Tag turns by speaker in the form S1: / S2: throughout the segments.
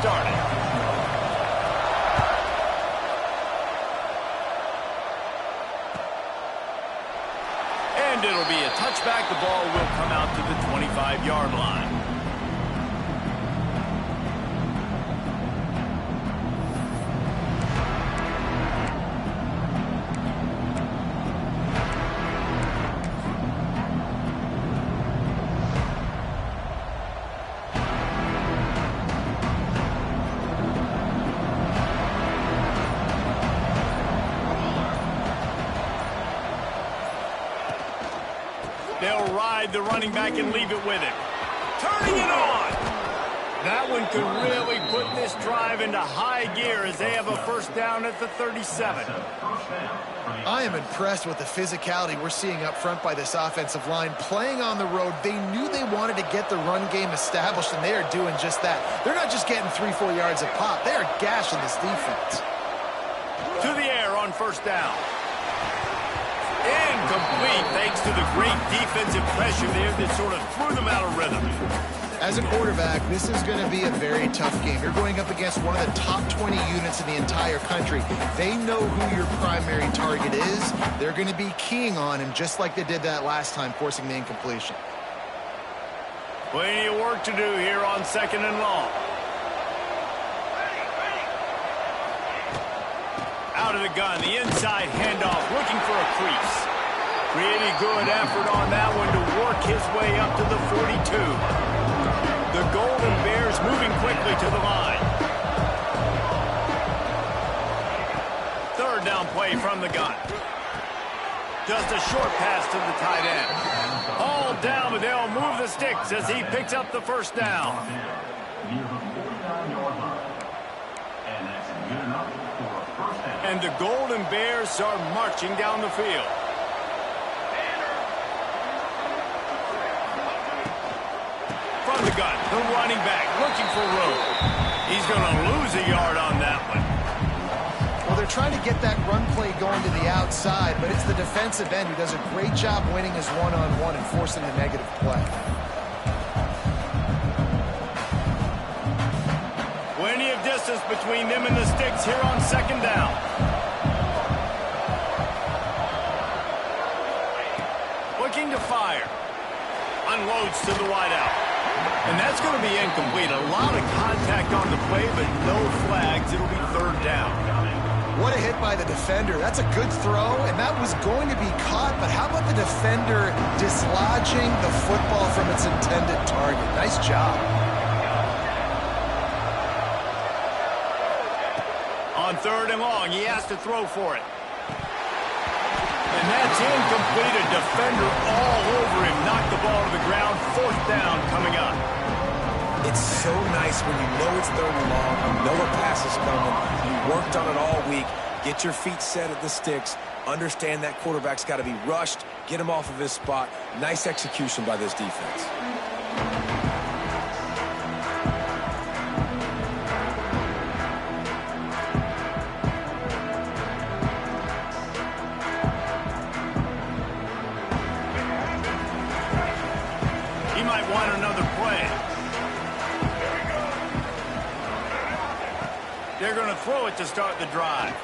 S1: started. And it'll be a touchback. The ball will come out to the 25-yard line. They'll ride the running back and leave it with him. Turning it on. That one could really put this drive into high gear as they have a first down at the 37.
S2: I am impressed with the physicality we're seeing up front by this offensive line. Playing on the road, they knew they wanted to get the run game established, and they are doing just that. They're not just getting 3-4 yards a pop. They are gashing this defense.
S1: To the air on first down. Incomplete thanks to the great defensive pressure there that sort of threw them out of rhythm.
S2: As a quarterback, this is going to be a very tough game. You're going up against one of the top 20 units in the entire country. They know who your primary target is. They're going to be keying on him just like they did that last time, forcing the incompletion.
S1: Plenty of work to do here on second and long. Out of the gun, the inside handoff, looking for a crease. Pretty good effort on that one to work his way up to the 42. The Golden Bears moving quickly to the line. Third down play from the gun. Just a short pass to the tight end. All down, but they'll move the sticks as he picks up the first down. And the Golden Bears are marching down the field. From the gun, the running back looking for room. He's going to lose a yard on that one.
S2: Well, they're trying to get that run play going to the outside, but it's the defensive end who does a great job winning his one-on-one and forcing the negative play.
S1: Plenty of distance between them and the sticks here on second down. Looking to fire. Unloads to the wideout. And that's going to be incomplete. A lot of contact on the play, but no flags. It'll be third down.
S2: What a hit by the defender. That's a good throw, and that was going to be caught, but how about the defender dislodging the football from its intended target? Nice job.
S1: On third and long, he has to throw for it. And that's incomplete. A defender all over him. Knocked the ball to the ground. Fourth down coming up.
S3: It's so nice when you know it's third and long. You know a pass is coming. You worked on it all week. Get your feet set at the sticks. Understand that quarterback's got to be rushed. Get him off of his spot. Nice execution by this defense.
S1: They're going to throw it to start the drive.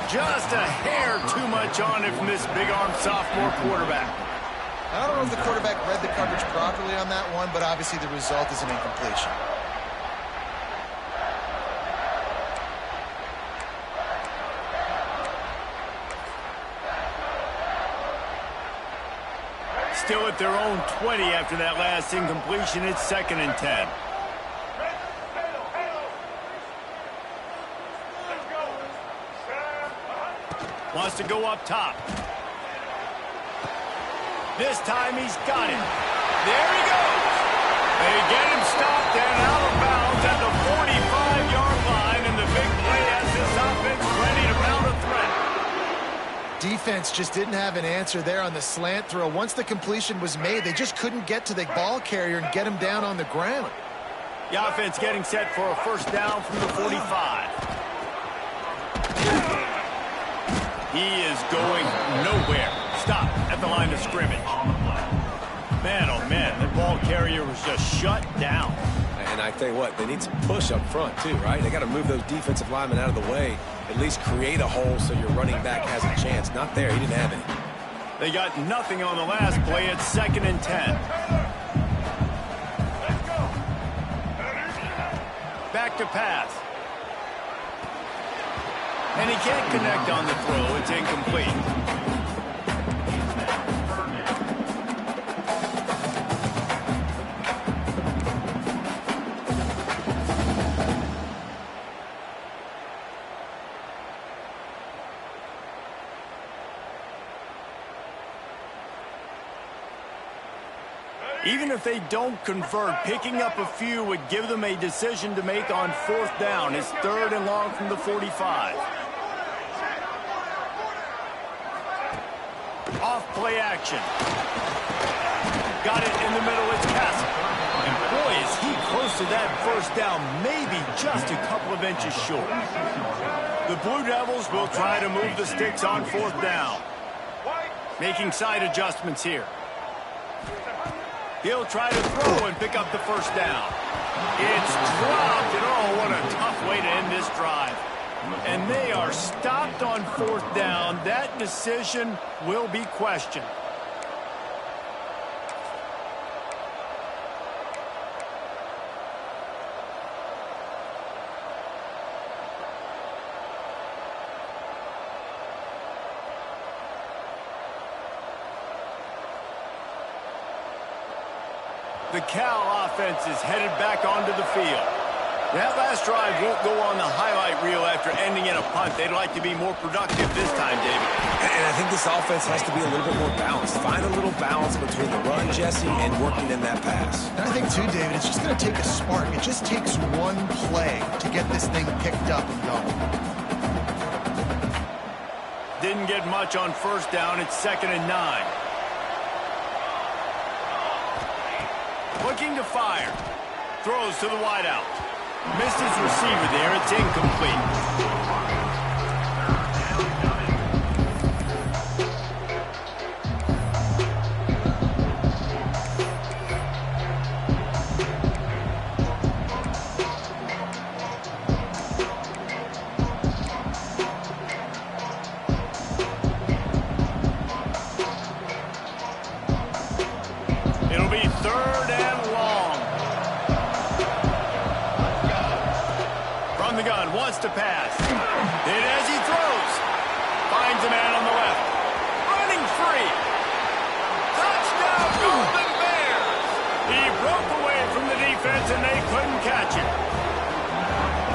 S1: Just a hair too much on it from this big-arm sophomore quarterback.
S2: I don't know if the quarterback read the coverage properly on that one, but obviously the result is an incompletion.
S1: Still at their own 20 after that last incompletion. It's second and 10. Wants to go up top. This time he's got it. There he goes. They get him stopped and out of bounds at the 45-yard line, and the big play has this offense ready to mount a threat.
S2: Defense just didn't have an answer there on the slant throw. Once the completion was made, they just couldn't get to the ball carrier and get him down on the ground.
S1: The offense getting set for a first down from the 45. He is going nowhere. Stop at the line of scrimmage. Man, oh man, the ball ball carrier was just shut down.
S3: And I tell you what, they need some push up front too, right? They got to move those defensive linemen out of the way, at least create a hole so your running back has a chance. Not there. He didn't have any.
S1: They got nothing on the last play. It's 2nd and 10. Back to pass. And he can't connect on the throw. It's incomplete. Even if they don't convert, picking up a few would give them a decision to make on 4th down. It's 3rd and long from the 45. Off play action. Got it in the middle. It's Castle. And boy, is he close to that 1st down, maybe just a couple of inches short. The Blue Devils will try to move the sticks on 4th down. Making side adjustments here. He'll try to throw and pick up the 1st down. It's dropped, and oh, what a tough way to end this drive. And they are stopped on 4th down. That decision will be questioned. The Cal offense is headed back onto the field. That last drive won't go on the highlight reel after ending in a punt. They'd like to be more productive this time, David.
S3: And I think this offense has to be a little bit more balanced. Find a little balance between the run, Jesse, and working in that pass.
S2: And I think, too, David, it's just going to take a spark. It just takes one play to get this thing picked up and going.
S1: Didn't get much on 1st down. It's 2nd and 9. Looking to fire. Throws to the wideout. Missed his receiver there. It's incomplete. It'll be 3rd and long. From the gun, wants to pass. And as he throws, finds a man on the left. Running free. Touchdown, Golden Bears. He broke away from the defense and they couldn't catch him.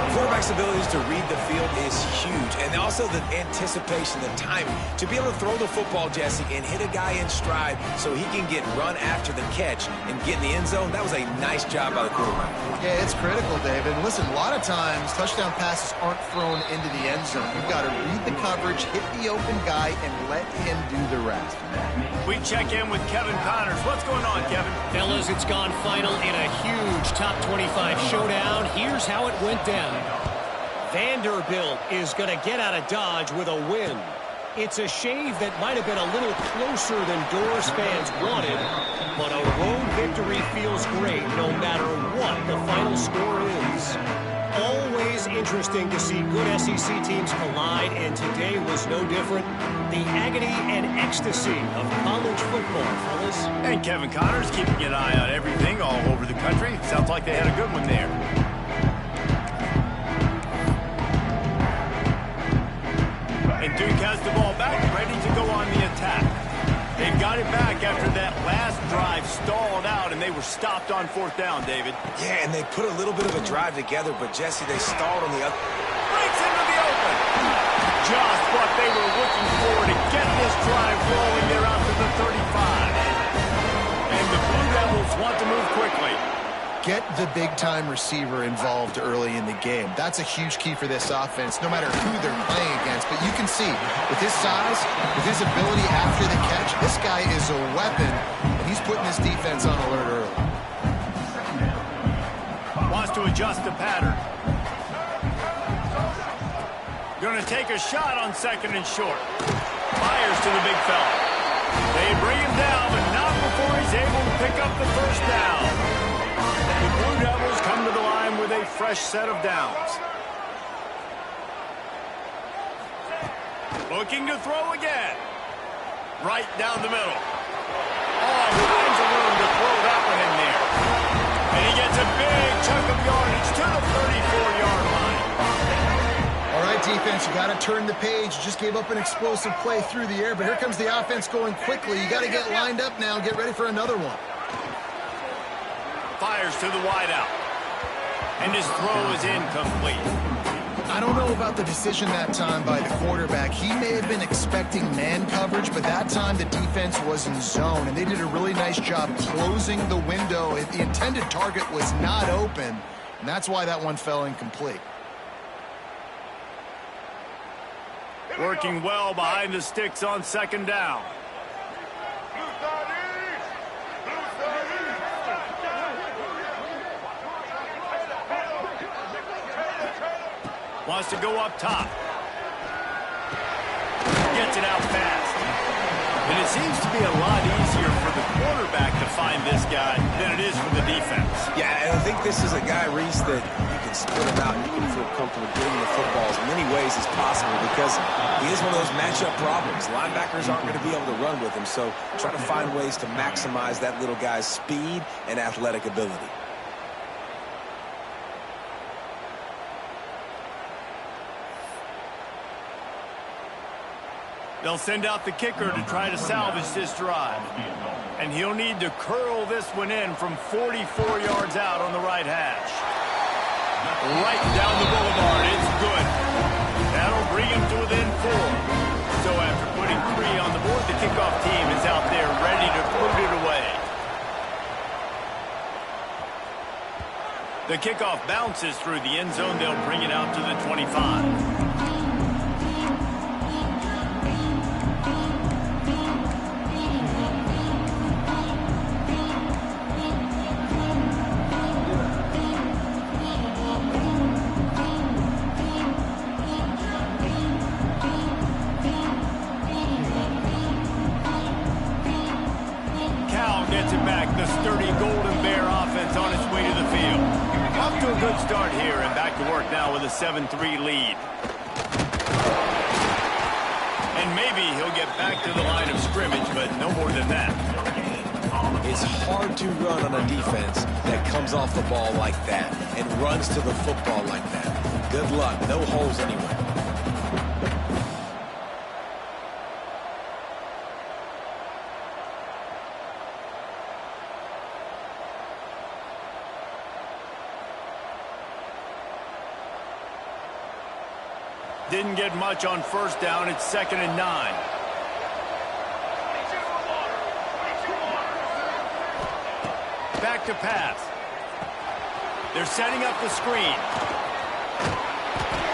S3: Quarterback's abilities to read the field is huge, and also the anticipation, the timing. To be able to throw the football, Jesse, and hit a guy in stride so he can get run after the catch and get in the end zone, that was a nice job by the quarterback.
S2: Yeah, it's critical, David. Listen, a lot of times touchdown passes aren't thrown into the end zone. You've got to read the coverage, hit the open guy, and let him do the rest.
S1: We check in with Kevin Connors. What's going on, Kevin?
S4: Fellas, it's gone final in a huge top 25 showdown. Here's how it went down. Vanderbilt is going to get out of Dodge with a win. It's a shave that might have been a little closer than Doors fans wanted, but a road victory feels great no matter what the final score is. Always interesting to see good SEC teams collide, and today was no different. The agony and ecstasy of college football, fellas.
S1: And Kevin Connors keeping an eye on everything all over the country. Sounds like they had a good one there. And Duke has the ball back, ready to go on the attack. They've got it back after that last drive stalled out, and they were stopped on 4th down, David.
S3: Yeah, and they put a little bit of a drive together, but Jesse, they stalled on the other.
S1: Breaks into the open. Just what they were looking for to get this drive rolling there out to the 35. And the Blue Devils want to move quickly.
S2: Get the big-time receiver involved early in the game. That's a huge key for this offense, no matter who they're playing against. But you can see, with his size, with his ability after the catch, this guy is a weapon, and he's putting this defense on alert early.
S1: Wants to adjust the pattern. Going to take a shot on 2nd and short. Fires to the big fella. They bring him down, but not before he's able to pick up the first down. The Blue Devils come to the line with a fresh set of downs. Looking to throw again. Right down the middle. Oh, finds a room to throw that one in there. And he gets a big chunk of yardage to the 34-yard line.
S2: All right, defense, you got to turn the page. You just gave up an explosive play through the air, but here comes the offense going quickly. You got to get lined up now and get ready for another one.
S1: Fires to the wideout. And his throw is incomplete.
S2: I don't know about the decision that time by the quarterback. He may have been expecting man coverage, but that time the defense was in zone, and they did a really nice job closing the window. The intended target was not open, and that's why that one fell incomplete.
S1: Working well behind the sticks on second down. Wants to go up top. Gets it out fast. And it seems to be a lot easier for the quarterback to find this guy than it is for the defense.
S3: Yeah, and I think this is a guy, Reese, that you can split him out and you can feel comfortable getting the football as many ways as possible because he is one of those matchup problems. Linebackers aren't going to be able to run with him, so try to find ways to maximize that little guy's speed and athletic ability.
S1: They'll send out the kicker to try to salvage this drive. And he'll need to curl this one in from 44 yards out on the right hash. Right down the boulevard, it's good. That'll bring him to within 4. So after putting 3 on the board, the kickoff team is out there ready to put it away. The kickoff bounces through the end zone. They'll bring it out to the 25. Gets it back. The sturdy Golden Bear offense on its way to the field. Off to a good start here and back to work now with a 7-3 lead. And maybe he'll get back to the line of scrimmage, but no more than that.
S3: It's hard to run on a defense that comes off the ball like that and runs to the football like that. Good luck. No holes anywhere.
S1: Didn't get much on first down. It's 2nd and 9. Back to pass. They're setting up the screen.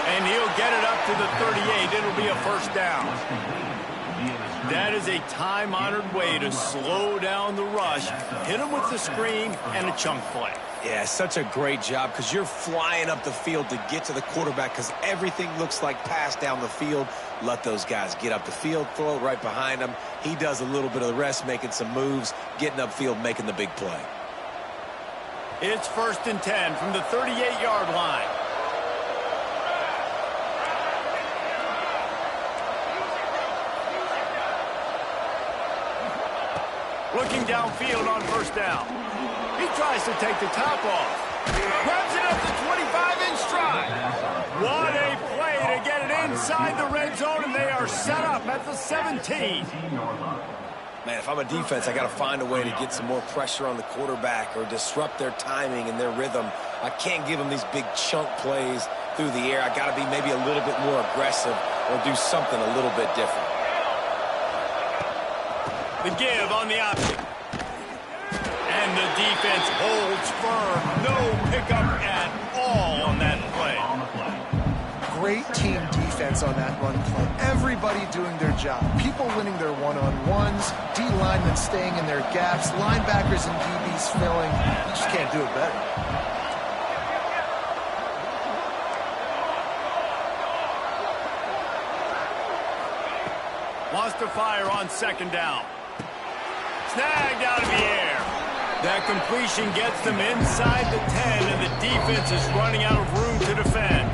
S1: And he'll get it up to the 38. It'll be a first down. That is a time-honored way to slow down the rush, hit him with the screen, and a chunk play.
S3: Yeah, such a great job because you're flying up the field to get to the quarterback because everything looks like pass down the field. Let those guys get up the field, throw it right behind him. He does a little bit of the rest, making some moves, getting upfield, making the big play.
S1: It's 1st and 10 from the 38-yard line. Looking downfield on first down. He tries to take the top off. Grabs it up the 25 in stride. What a play to get it inside the red zone, and they are set up at the 17.
S3: Man, if I'm a defense, I got to find a way to get some more pressure on the quarterback or disrupt their timing and their rhythm. I can't give them these big chunk plays through the air. I got to be maybe a little bit more aggressive or do something a little bit different.
S1: The give on the option. And the defense holds firm. No pickup at all on that play.
S2: Great team defense on that run play. Everybody doing their job. People winning their one-on-ones, D linemen staying in their gaps, linebackers and DBs filling. You just can't do it better.
S1: Wants to fire on second down. Snagged out of the air. That completion gets them inside the 10, and the defense is running out of room to defend.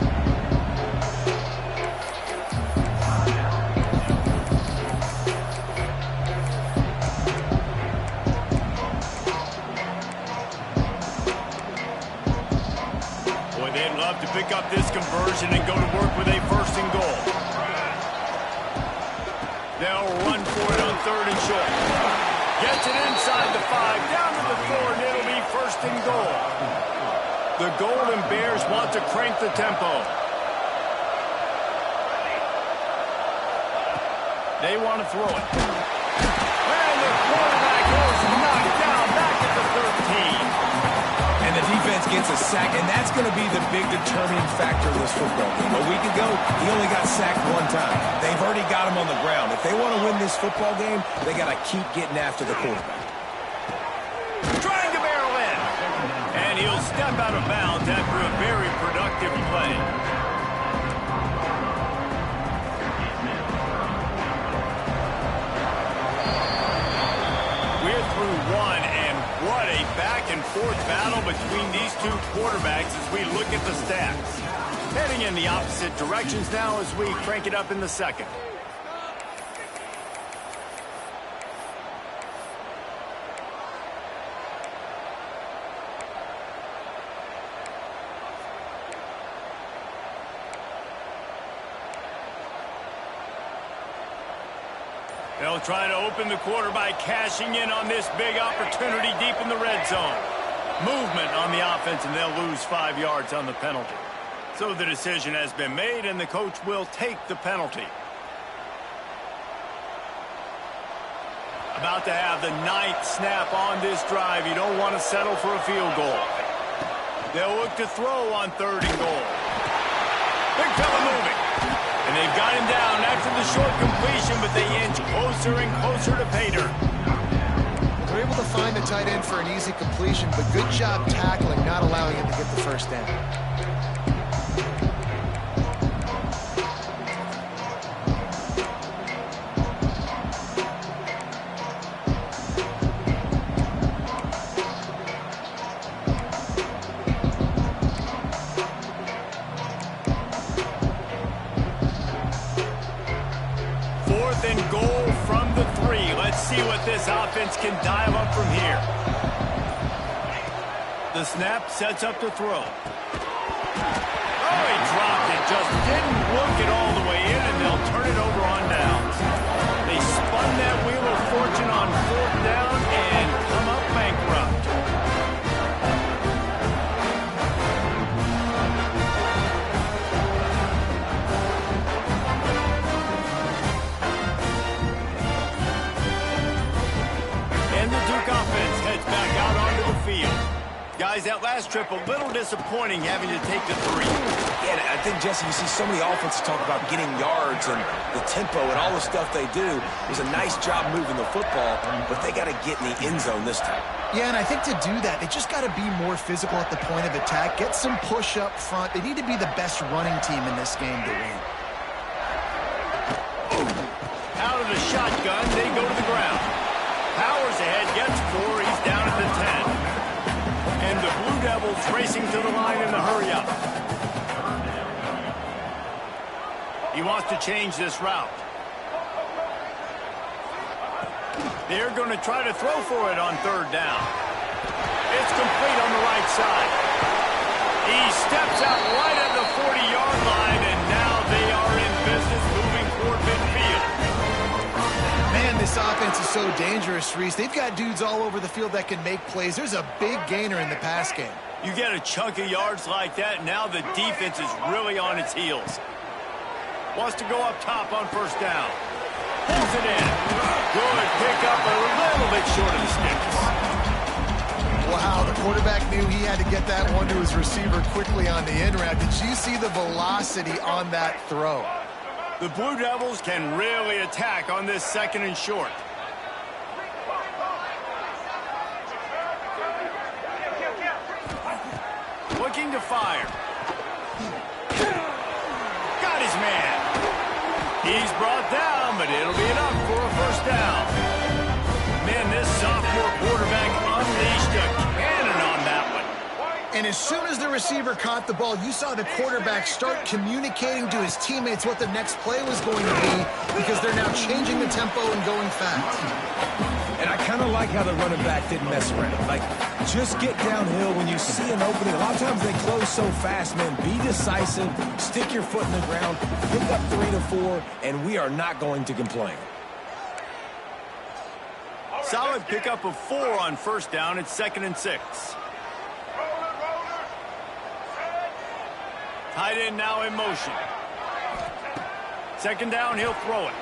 S1: Boy, they'd love to pick up this conversion and go to work with a first and goal. They'll run for it on 3rd and short. Gets it inside the 5, down to the 4, and it'll be first and goal. The Golden Bears want to crank the tempo. They want to throw it. And the quarterback goes knocked down back at the 13.
S3: And the defense gets a sack, and that's going to be the big determining factor of this football game. A week ago, he only got sacked 1 time. They've already got him on the ground. If they want to win this football game, they got to keep getting after the quarterback.
S1: Trying to barrel in. And he'll step out of bounds after a very productive play. We're through 1, and what a back-and-forth battle between these two quarterbacks as we look at the stats. Heading in the opposite directions now as we crank it up in the second. They'll try to open the quarter by cashing in on this big opportunity deep in the red zone. Movement on the offense, and they'll lose 5 yards on the penalty. So the decision has been made, and the coach will take the penalty. About to have the 9th snap on this drive. You don't want to settle for a field goal. They'll look to throw on 3rd and goal. Big fella moving. And they've got him down after the short completion, but they inch closer and closer to pay dirt.
S2: They're able to find the tight end for an easy completion, but good job tackling, not allowing him to get the first down.
S1: See what this offense can dial up from here. The snap sets up the throw. Oh, he dropped it. Just didn't look it all the way in, and they'll turn it over on downs. They spun that wheel of fortune on 4th down and come up bankrupt. Offense heads back out onto the field. Guys, that last trip a little disappointing having to take the 3.
S3: Yeah, I think, Jesse, you see so many offenses talk about getting yards and the tempo and all the stuff they do. It was a nice job moving the football, but they got to get in the end zone this time.
S2: Yeah, and I think to do that, they just got to be more physical at the point of attack, get some push up front. They need to be the best running team in this game to win.
S1: Out of the shotgun, they go to the ground. Powers ahead, gets 4, he's down at the 10. And the Blue Devils racing to the line in the hurry-up. He wants to change this route. They're going to try to throw for it on 3rd down. It's complete on the right side. He steps out right at the 40-yard line, and now they are in business moving toward midfield.
S2: Man, this offense is so dangerous, Reese. They've got dudes all over the field that can make plays. There's a big gainer in the pass game.
S1: You get a chunk of yards like that, now the defense is really on its heels. Wants to go up top on 1st down. Pulls it in. Good pickup, a little bit short of the sticks.
S2: Wow, the quarterback knew he had to get that one to his receiver quickly on the in route. Did you see the velocity on that throw?
S1: The Blue Devils can really attack on this 2nd and short. Looking to fire. Got his man. He's brought down, but it'll be enough for a 1st down. Man, this
S2: And as soon as the receiver caught the ball, you saw the quarterback start communicating to his teammates what the next play was going to be because they're now changing the tempo and going fast.
S3: And I kind of like how the running back didn't mess around. Like, just get downhill when you see an opening. A lot of times they close so fast, man. Be decisive, stick your foot in the ground, pick up 3 to 4, and we are not going to complain.
S1: Solid pickup of 4 on first down. It's 2nd and 6. Tight end now in motion. 2nd down, he'll throw it.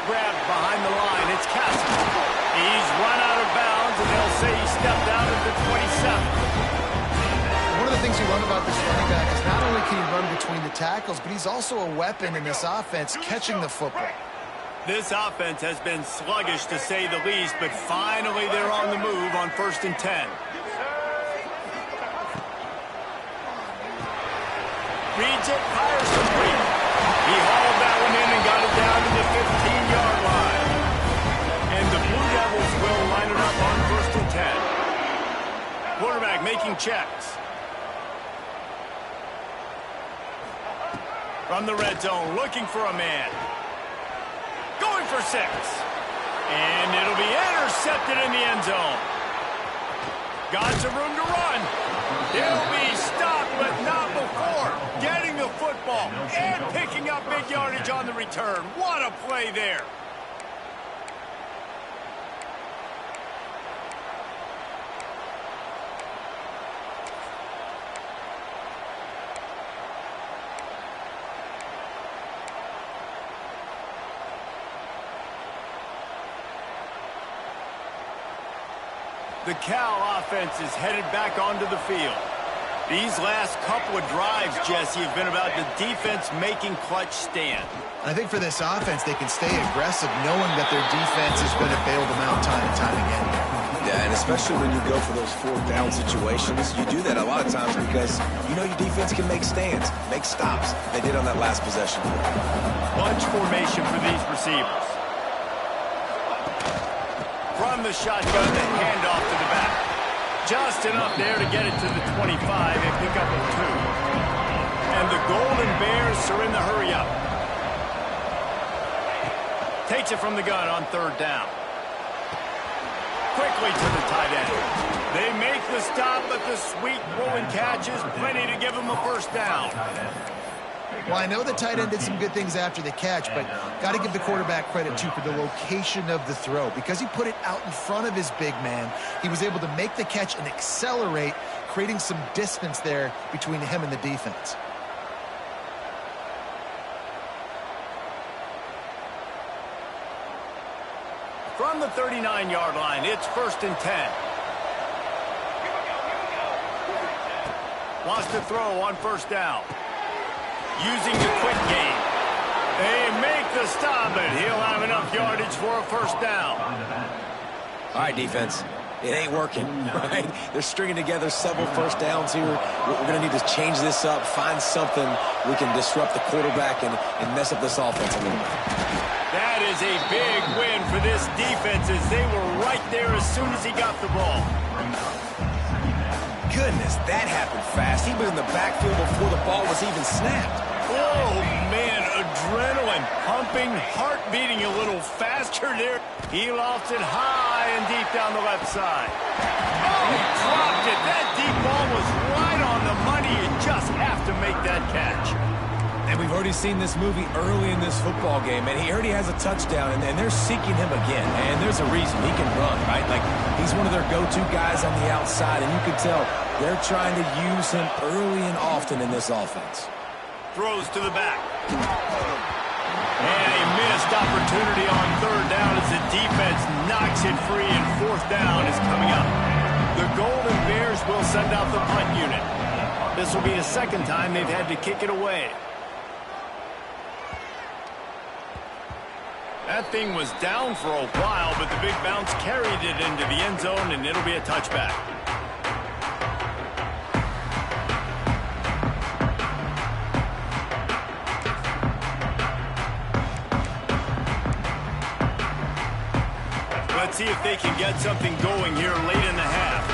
S1: Grabbed behind the line. It's Castle. He's run out of bounds, and they'll say he stepped out at the 27.
S2: One of the things you love about this running back is not only can he run between the tackles, but he's also a weapon in this offense catching the football.
S1: This offense has been sluggish, to say the least, but finally they're on the move on 1st and 10. Reads it, fires complete. He hauled that one in and got it down to the 15-yard line. And the Blue Devils will line it up on 1st and 10. Quarterback making checks. From the red zone, looking for a man. Going for 6. And it'll be intercepted in the end zone. Got some room to run. He'll be stopped, but not before getting the football and picking up big yardage on the return. What a play there. The Cal offense is headed back onto the field. These last couple of drives, Jesse, have been about the defense making clutch stand.
S2: I think for this offense, they can stay aggressive knowing that their defense is going to bail them out time and time again.
S3: Yeah, and especially when you go for those 4th down situations, you do that a lot of times because you know your defense can make stands, make stops. They did on that last possession.
S1: Bunch formation for these receivers. From the shotgun, the handoff to the back. Just enough there to get it to the 25 and pick up a 2. And the Golden Bears are in the hurry-up. Takes it from the gun on 3rd down. Quickly to the tight end. They make the stop, but the sweet throwing catch is plenty to give them a 1st down.
S2: Well, I know the tight end did some good things after the catch, but got to give the quarterback credit, too, for the location of the throw. Because he put it out in front of his big man, he was able to make the catch and accelerate, creating some distance there between him and the defense.
S1: From the 39-yard line, it's 1st and 10. Wants to throw on 1st down. Using the quick game. They make the stop, and he'll have enough yardage for a 1st down.
S3: All right, defense. It ain't working, right? They're stringing together several 1st downs here. We're going to need to change this up, find something we can disrupt the quarterback and mess up this offense a little bit.
S1: That is a big win for this defense as they were right there as soon as he got the ball.
S3: Goodness, that happened fast. He was in the backfield before the ball was even snapped.
S1: Oh, man, adrenaline pumping, heart beating a little faster there. He lofts it high and deep down the left side. Oh, he dropped it. That deep ball was right on the money. You just have to make that catch.
S3: And we've already seen this movie early in this football game, and he already has a touchdown, and they're seeking him again. And there's a reason. He can run, right? Like, he's one of their go-to guys on the outside, and you can tell they're trying to use him early and often in this offense.
S1: Throws to the back. And a missed opportunity on 3rd down as the defense knocks it free, and 4th down is coming up. The Golden Bears will send out the punt unit. This will be the 2nd time they've had to kick it away. That thing was down for a while, but the big bounce carried it into the end zone, and it'll be a touchback. Let's see if they can get something going here late in the half.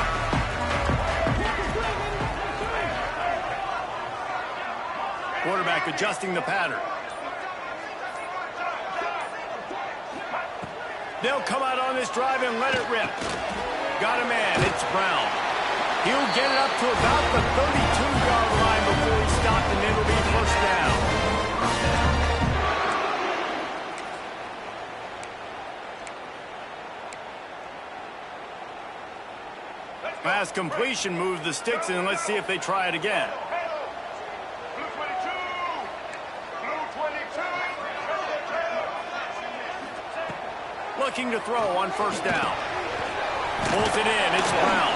S1: Quarterback adjusting the pattern. They'll come out on this drive and let it rip. Got a man. It's Brown. He'll get it up to about the 32-yard line before he stopped, and it'll be first down. Pass completion moves the sticks, and let's see if they try it again. Looking to throw on first down. Pulls it in. It's Brown.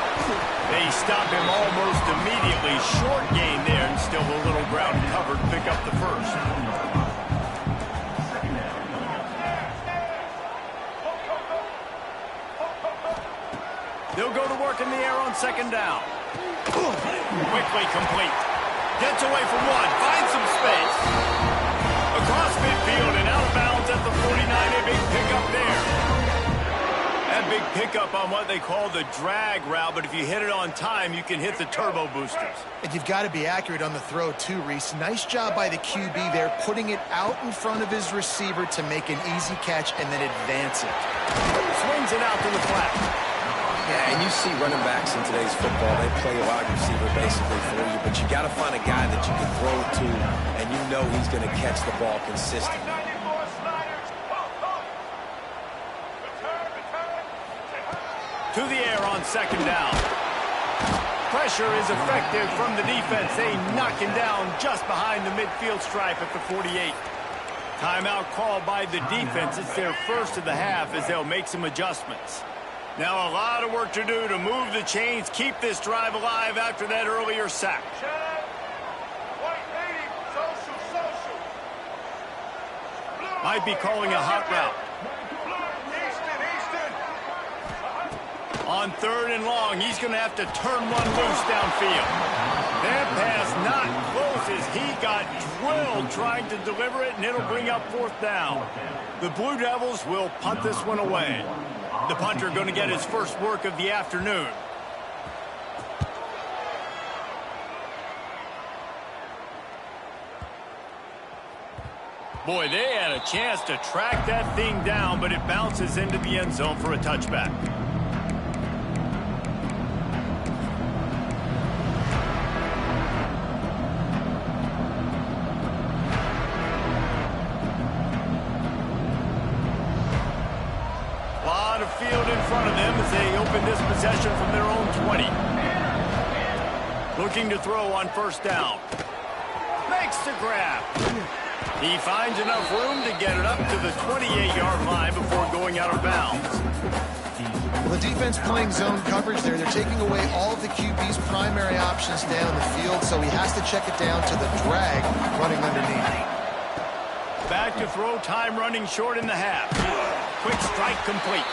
S1: They stop him almost immediately. Short gain there, and still a little ground covered. Pick up the first. They'll go to work in the air on second down. Quickly complete. Gets away from one. Finds some space. Across midfield and out of bounds at the 49. A big pickup there. That big pickup on what they call the drag route, but if you hit it on time, you can hit the turbo boosters.
S2: And you've got to be accurate on the throw too, Reese. Nice job by the QB there, putting it out in front of his receiver to make an easy catch and then advance it.
S1: Swings it out to the flat.
S3: Yeah, and you see running backs in today's football, they play a wide receiver basically for you, but you got to find a guy that you can throw it to, and you know he's going to catch the ball consistently.
S1: To the air on second down. Pressure is effective from the defense. They knock him down just behind the midfield stripe at the 48. Timeout called by the defense. It's their first of the half as they'll make some adjustments. Now a lot of work to do to move the chains, keep this drive alive after that earlier sack. Might be calling a hot route. On third and long, he's going to have to turn one loose downfield. That pass not close as he got drilled trying to deliver it, and it'll bring up fourth down. The Blue Devils will punt this one away. The punter going to get his first work of the afternoon. Boy, they had a chance to track that thing down, but it bounces into the end zone for a touchback. Field in front of them as they open this possession from their own 20. Looking to throw on first down. Makes the grab. He finds enough room to get it up to the 28-yard line before going out of bounds.
S2: Well, the defense playing zone coverage there. They're taking away all of the QB's primary options down the field, so he has to check it down to the drag running underneath.
S1: Back to throw, time running short in the half. Quick strike complete.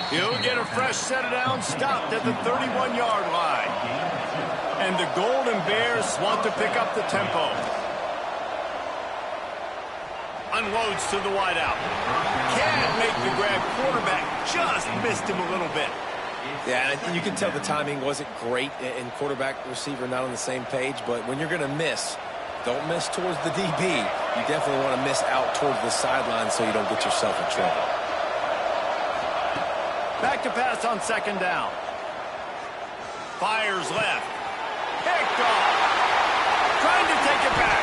S1: He'll get a fresh set of downs, stopped at the 31-yard line. And the Golden Bears want to pick up the tempo. Unloads to the wideout. Can't make the grab. Quarterback just missed him a little bit.
S3: Yeah, and you can tell the timing wasn't great, and quarterback receiver not on the same page, but when you're going to miss, don't miss towards the DB. You definitely want to miss out towards the sideline so you don't get yourself in trouble.
S1: Back to pass on second down. Fires left. Picked off. Trying to take it back.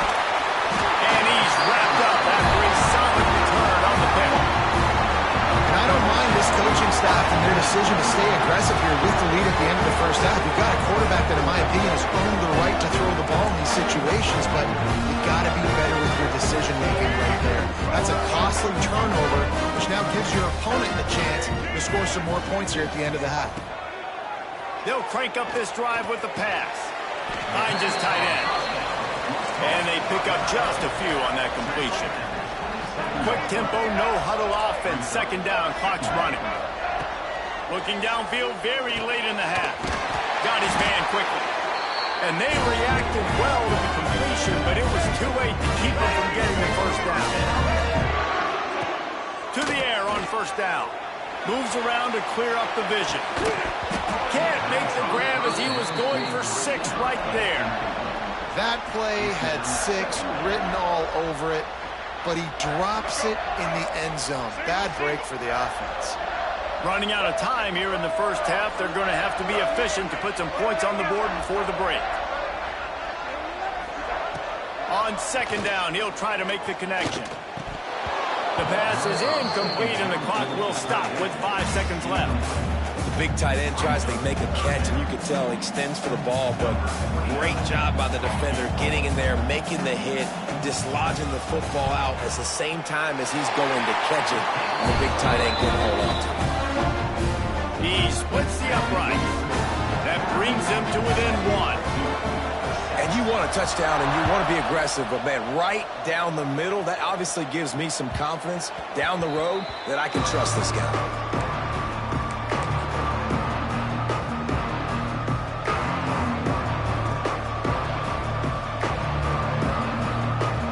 S1: And he's wrapped up after a solid return on the pick.
S2: And I don't mind this coaching staff and their decision to stay aggressive here with the lead at the end of the first half. You've got a quarterback that, in my opinion, has earned the right to throw the ball in these situations, but you've got to be better with your decision-making right there. That's a costly turnover, which now gives your opponent the chance to score some more points here at the end of the half.
S1: They'll crank up this drive with the pass. Finds his tight end. And they pick up just a few on that completion. Quick tempo, no huddle offense. Second down, clock's running. Looking downfield very late in the half. Got his man quickly. And they reacted well to the completion, but it was too late to keep him from getting the first down. To the air on first down. Moves around to clear up the vision. Can't make the grab as he was going for 6 right there.
S2: That play had 6 written all over it, but he drops it in the end zone. Bad break for the offense.
S1: Running out of time here in the first half. They're going to have to be efficient to put some points on the board before the break. On second down, he'll try to make the connection. The pass is incomplete, and the clock will stop with 5 seconds left.
S3: The big tight end tries to make a catch, and you can tell he extends for the ball, but great job by the defender getting in there, making the hit, dislodging the football out at the same time as he's going to catch it, and the big tight end couldn't hold on to it.
S1: He splits the upright. That brings him to within 1.
S3: And you want a touchdown and you want to be aggressive, but man, right down the middle, that obviously gives me some confidence down the road that I can trust this guy.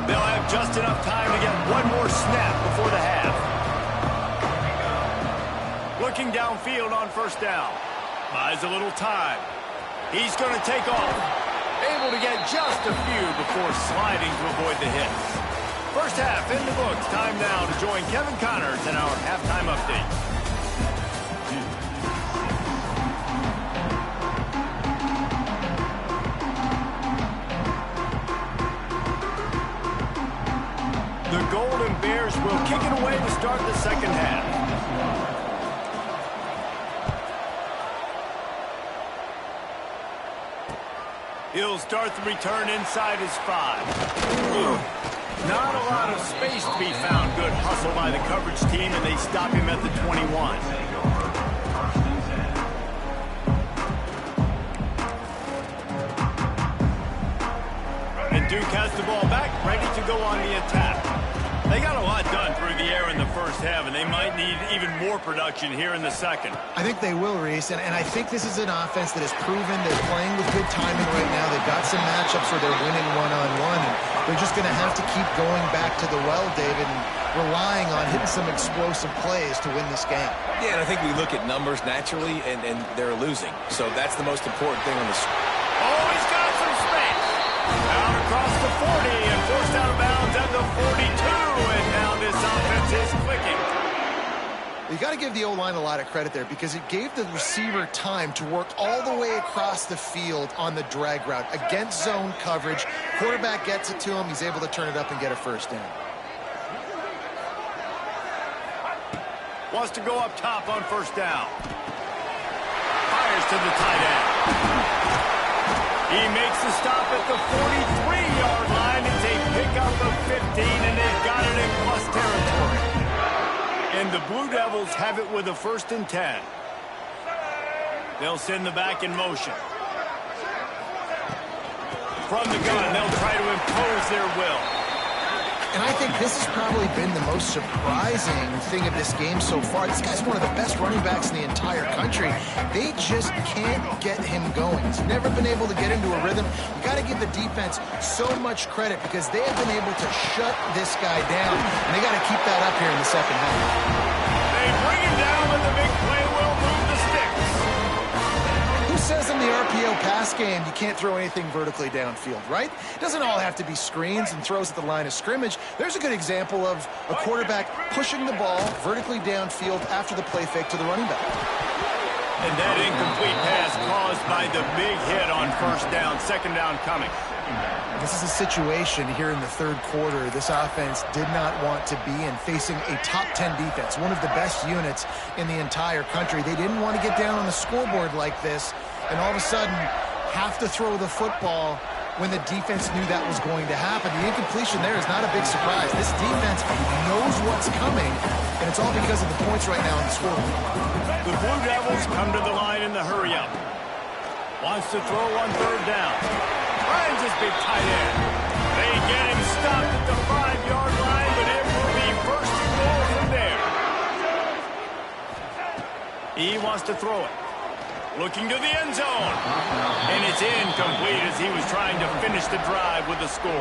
S1: They'll have just enough time to get one more snap before the half. Looking downfield on first down. Buys a little time. He's going to take off. Able to get just a few before sliding to avoid the hits. First half in the books. Time now to join Kevin Connors in our halftime update. The Golden Bears will kick it away to start the second half. He'll start the return inside his 5. Not a lot of space to be found. Good hustle by the coverage team, and they stop him at the 21. And Duke has the ball back, ready to go on the attack. They got a lot done through the air in the first half, and they might need even more production here in the second.
S2: I think they will, Reese, and I think this is an offense that has proven they're playing with good timing right now. They've got some matchups where they're winning one-on-one, and they're just going to have to keep going back to the well, David, and relying on hitting some explosive plays to win this game.
S3: Yeah, and I think we look at numbers naturally, and they're losing. So that's the most important thing on the screen.
S1: Oh, he's got some space. Out across the 40 and forced out of bounds at the 42. And now this offense is clicking.
S2: You got to give the O-line a lot of credit there because it gave the receiver time to work all the way across the field on the drag route against zone coverage. Quarterback gets it to him. He's able to turn it up and get a first down.
S1: Wants to go up top on first down. Fires to the tight end. He makes the stop at the 43-yard line. It's a pickup of 15, and they've got it in plus territory. And the Blue Devils have it with a 1st and 10. They'll send the back in motion. From the gun, they'll try to impose their will.
S2: And I think this has probably been the most surprising thing of this game so far. This guy's one of the best running backs in the entire country. They just can't get him going. He's never been able to get into a rhythm. You got to give the defense so much credit because they have been able to shut this guy down. And they got to keep that up here in the second half.
S1: They bring him down, and the big play will move the sticks.
S2: Who says in the RPO pass game you can't throw anything vertically downfield, right? It doesn't all have to be screens and throws at the line of scrimmage. There's a good example of a quarterback pushing the ball vertically downfield after the play fake to the running back.
S1: And that incomplete pass caused by the big hit on first down, second down coming.
S2: This is a situation here in the third quarter this offense did not want to be in, facing a top 10 defense, one of the best units in the entire country. They didn't want to get down on the scoreboard like this and all of a sudden have to throw the football when the defense knew that was going to happen. The incompletion there is not a big surprise. This defense knows what's coming, and it's all because of the points right now on the scoreboard.
S1: The Blue Devils come to the line in the hurry-up. Wants to throw on third down. Finds his big tight end. They get him stopped at the 5-yard line, but it will be first and goal from there. He wants to throw it. Looking to the end zone. And it's incomplete as he was trying to finish the drive with a score.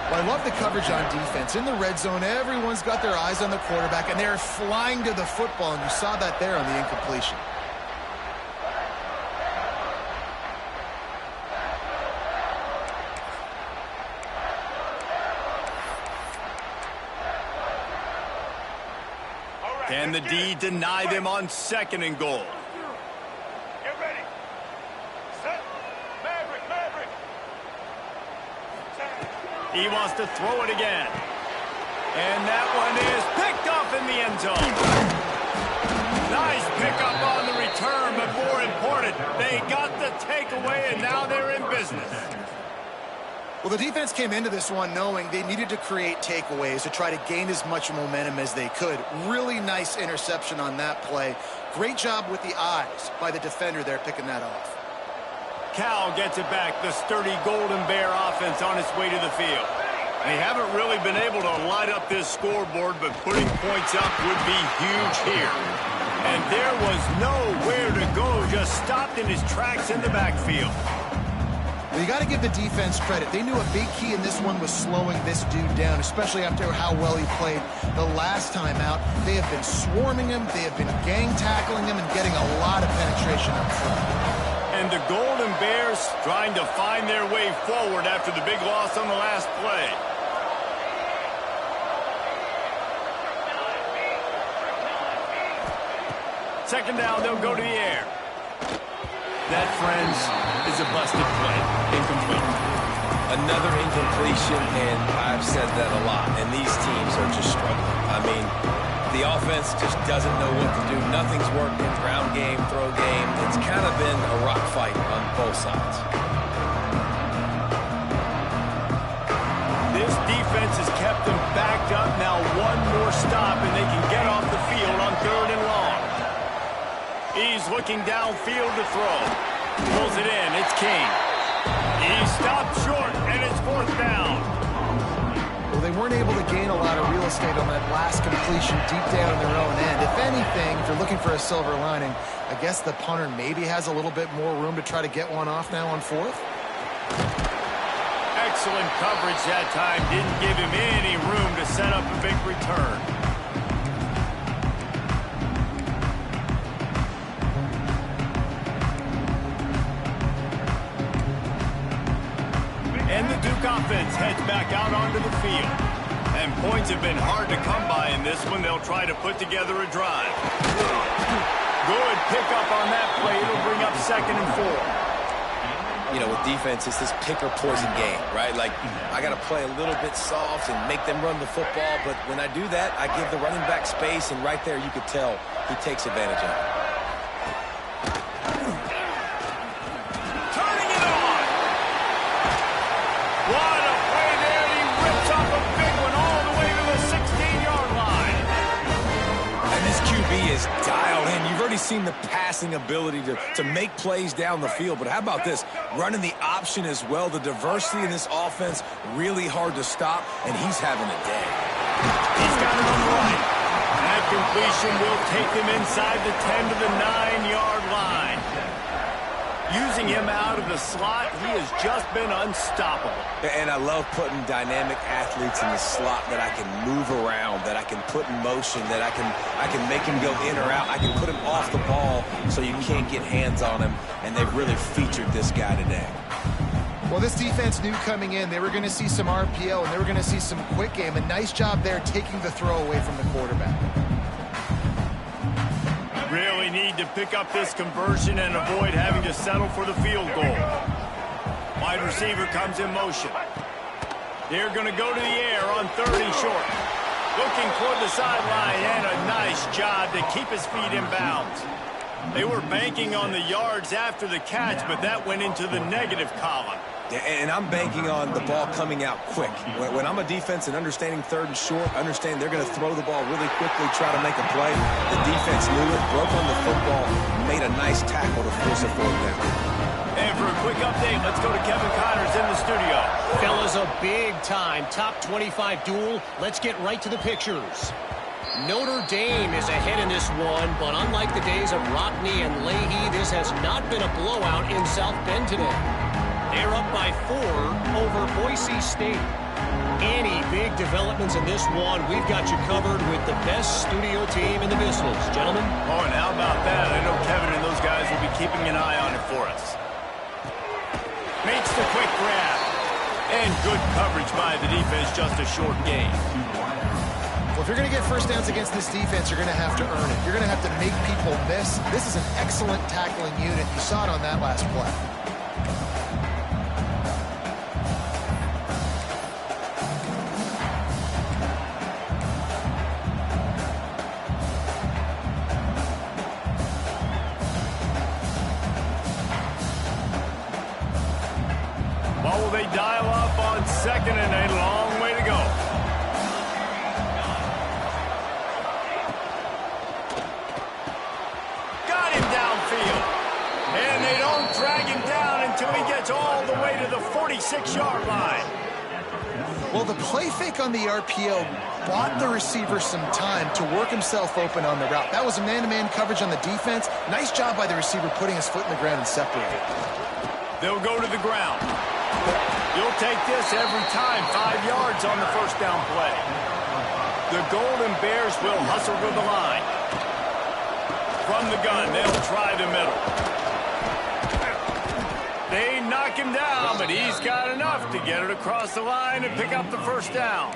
S2: Well, I love the coverage on defense. In the red zone, everyone's got their eyes on the quarterback, and they're flying to the football, and you saw that there on the incompletion.
S1: Can the D deny them on 2nd and goal?
S5: Get ready. Set. Maverick, Maverick.
S1: He wants to throw it again. And that one is picked off in the end zone. Nice pickup on the return, but more important, they got the takeaway, and now they're in business.
S2: Well, the defense came into this one knowing they needed to create takeaways to try to gain as much momentum as they could. Really nice interception on that play. Great job with the eyes by the defender there picking that off.
S1: Cal gets it back. The sturdy Golden Bear offense on its way to the field. They haven't really been able to light up this scoreboard, but putting points up would be huge here. And there was nowhere to go, just stopped in his tracks in the backfield.
S2: Well, you got to give the defense credit. They knew a big key in this one was slowing this dude down, especially after how well he played the last time out. They have been swarming him, they have been gang tackling him, and getting a lot of penetration up front.
S1: And the Golden Bears trying to find their way forward after the big loss on the last play. 2nd down, they'll go to the air. That, friends, is a busted play. Incomplete.
S3: Another incompletion, and I've said that a lot, and these teams are just struggling. I mean, the offense just doesn't know what to do. Nothing's working. Ground game, throw game. It's kind of been a rock fight on both sides.
S1: This defense has kept them backed up. Now one more stop, and they can get off the field on 3rd and long. He's looking downfield to throw. Pulls it in. It's King. He stopped short, and it's 4th down.
S2: Well, they weren't able to gain a lot of real estate on that last completion deep down in their own end. If anything, if you're looking for a silver lining, I guess the punter maybe has a little bit more room to try to get one off now on 4th.
S1: Excellent coverage that time. Didn't give him any room to set up a big return. And the Duke offense heads back out onto the field. And points have been hard to come by in this one. They'll try to put together a drive. Good pickup on that play. It'll bring up 2nd and 4.
S3: You know, with defense, it's this pick-or-poison game, right? Like, I got to play a little bit soft and make them run the football, but when I do that, I give the running back space, and right there you could tell he takes advantage of it.
S1: Turning it on! What a play there! He rips off a big one all the way to the 16-yard line.
S3: And this QB is dialed in. You've already seen the passing ability to make plays down the field, but how about this? Running the option as well. The diversity in this offense, really hard to stop, and he's having a day.
S1: He's got it on the right. That completion will take him inside the 10 to the 9-yard line. Using him out of the slot, he has just been unstoppable.
S3: And I love putting dynamic athletes in the slot that I can move around, that I can put in motion, that I can make him go in or out. I can put him off the ball so you can't get hands on him, and they've really featured this guy today.
S2: Well, this defense knew coming in they were going to see some RPO and they were going to see some quick game. A nice job there taking the throw away from the quarterback.
S1: Really need to pick up this conversion and avoid having to settle for the field goal. Wide receiver comes in motion. They're going to go to the air on 3rd and short. Looking toward the sideline, and a nice job to keep his feet in bounds. They were banking on the yards after the catch, but that went into the negative column.
S3: Yeah, and I'm banking on the ball coming out quick. When I'm a defense and understanding 3rd and short, understand they're going to throw the ball really quickly, try to make a play. The defense knew it, broke on the football, made a nice tackle to force a 4th down.
S1: And for a quick update, let's go to Kevin Connors in the studio.
S4: Fellas, a big-time top 25 duel. Let's get right to the pictures. Notre Dame is ahead in this one, but unlike the days of Rockne and Leahy, this has not been a blowout in South Bend today. They're up by 4 over Boise State. Any big developments in this one, we've got you covered with the best studio team in the business. Gentlemen?
S1: Oh, and how about that? I know Kevin and those guys will be keeping an eye on it for us. Makes the quick grab. And good coverage by the defense, just a short gain.
S2: Well, if you're going to get first downs against this defense, you're going to have to earn it. You're going to have to make people miss. This is an excellent tackling unit. You saw it on that last play.
S1: Well, will they dial up on second and a long way to go? Got him downfield. And they don't drag him down until he gets all the way to the 46-yard line.
S2: Well, the play fake on the RPO bought the receiver some time to work himself open on the route. That was a man-to-man coverage on the defense. Nice job by the receiver putting his foot in the ground and separating.
S1: They'll go to the ground. You'll take this every time. 5 yards on the first down play. The Golden Bears will hustle to the line. From the gun, they'll try the middle. They knock him down, but he's got enough to get it across the line and pick up the first down.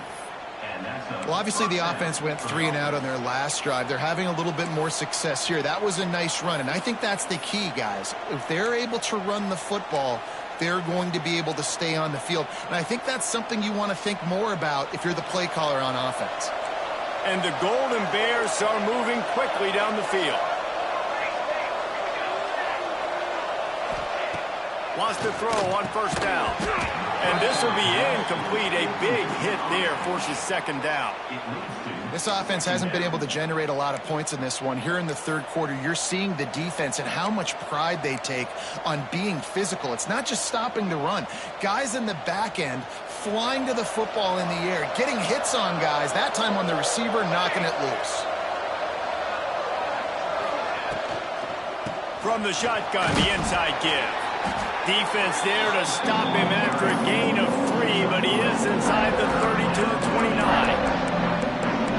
S2: Well, obviously the offense went 3 and out on their last drive. They're having a little bit more success here. That was a nice run, and I think that's the key, guys. If they're able to run the football, they're going to be able to stay on the field. And I think that's something you want to think more about if you're the play caller on offense.
S1: And the Golden Bears are moving quickly down the field. Wants to throw on first down. And this will be incomplete. A big hit there forces second down.
S2: This offense hasn't been able to generate a lot of points in this one. Here in the third quarter, you're seeing the defense and how much pride they take on being physical. It's not just stopping to run. Guys in the back end flying to the football in the air, getting hits on guys, that time on the receiver, knocking it loose.
S1: From the shotgun, the inside give. Defense there to stop him after a gain of 3, but he is inside the 32-29.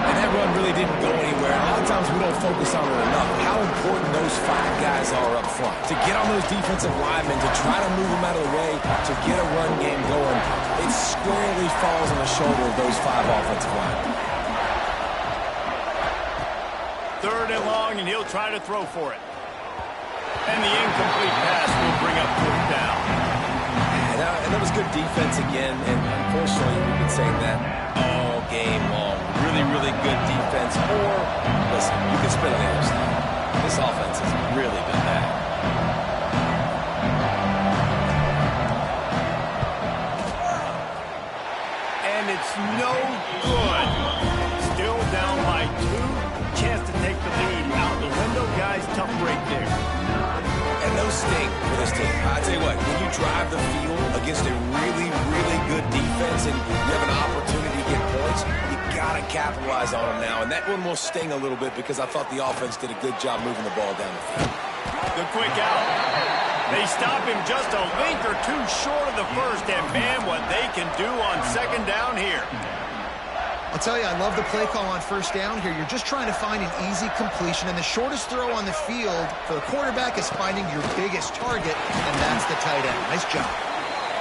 S3: And that run really didn't go anywhere. A lot of times we don't focus on it enough. How important those 5 guys are up front. To get on those defensive linemen, to try to move them out of the way, to get a run game going, it squarely falls on the shoulder of those 5 offensive linemen.
S1: Third and long, and he'll try to throw for it. And the incomplete pass will bring up fourth down.
S3: And that was good defense again, and unfortunately we've been saying that all game long. Really, really good defense. Or, listen, you can spit on the other side. This offense has really been bad.
S1: And it's no good. Still down by 2. Chance to take the lead out the window. Guys, tough break there.
S3: And those sting for this team. I tell you what, when you drive the field against a really, really good defense and you have an opportunity to get points, you got to capitalize on them now. And that one will sting a little bit because I thought the offense did a good job moving the ball down the field.
S1: The quick out. They stop him just a link or 2 short of the first, and man, what they can do on second down here.
S2: I'll tell you, I love the play call on first down here. You're just trying to find an easy completion, and the shortest throw on the field for the quarterback is finding your biggest target, and that's the tight end. Nice job.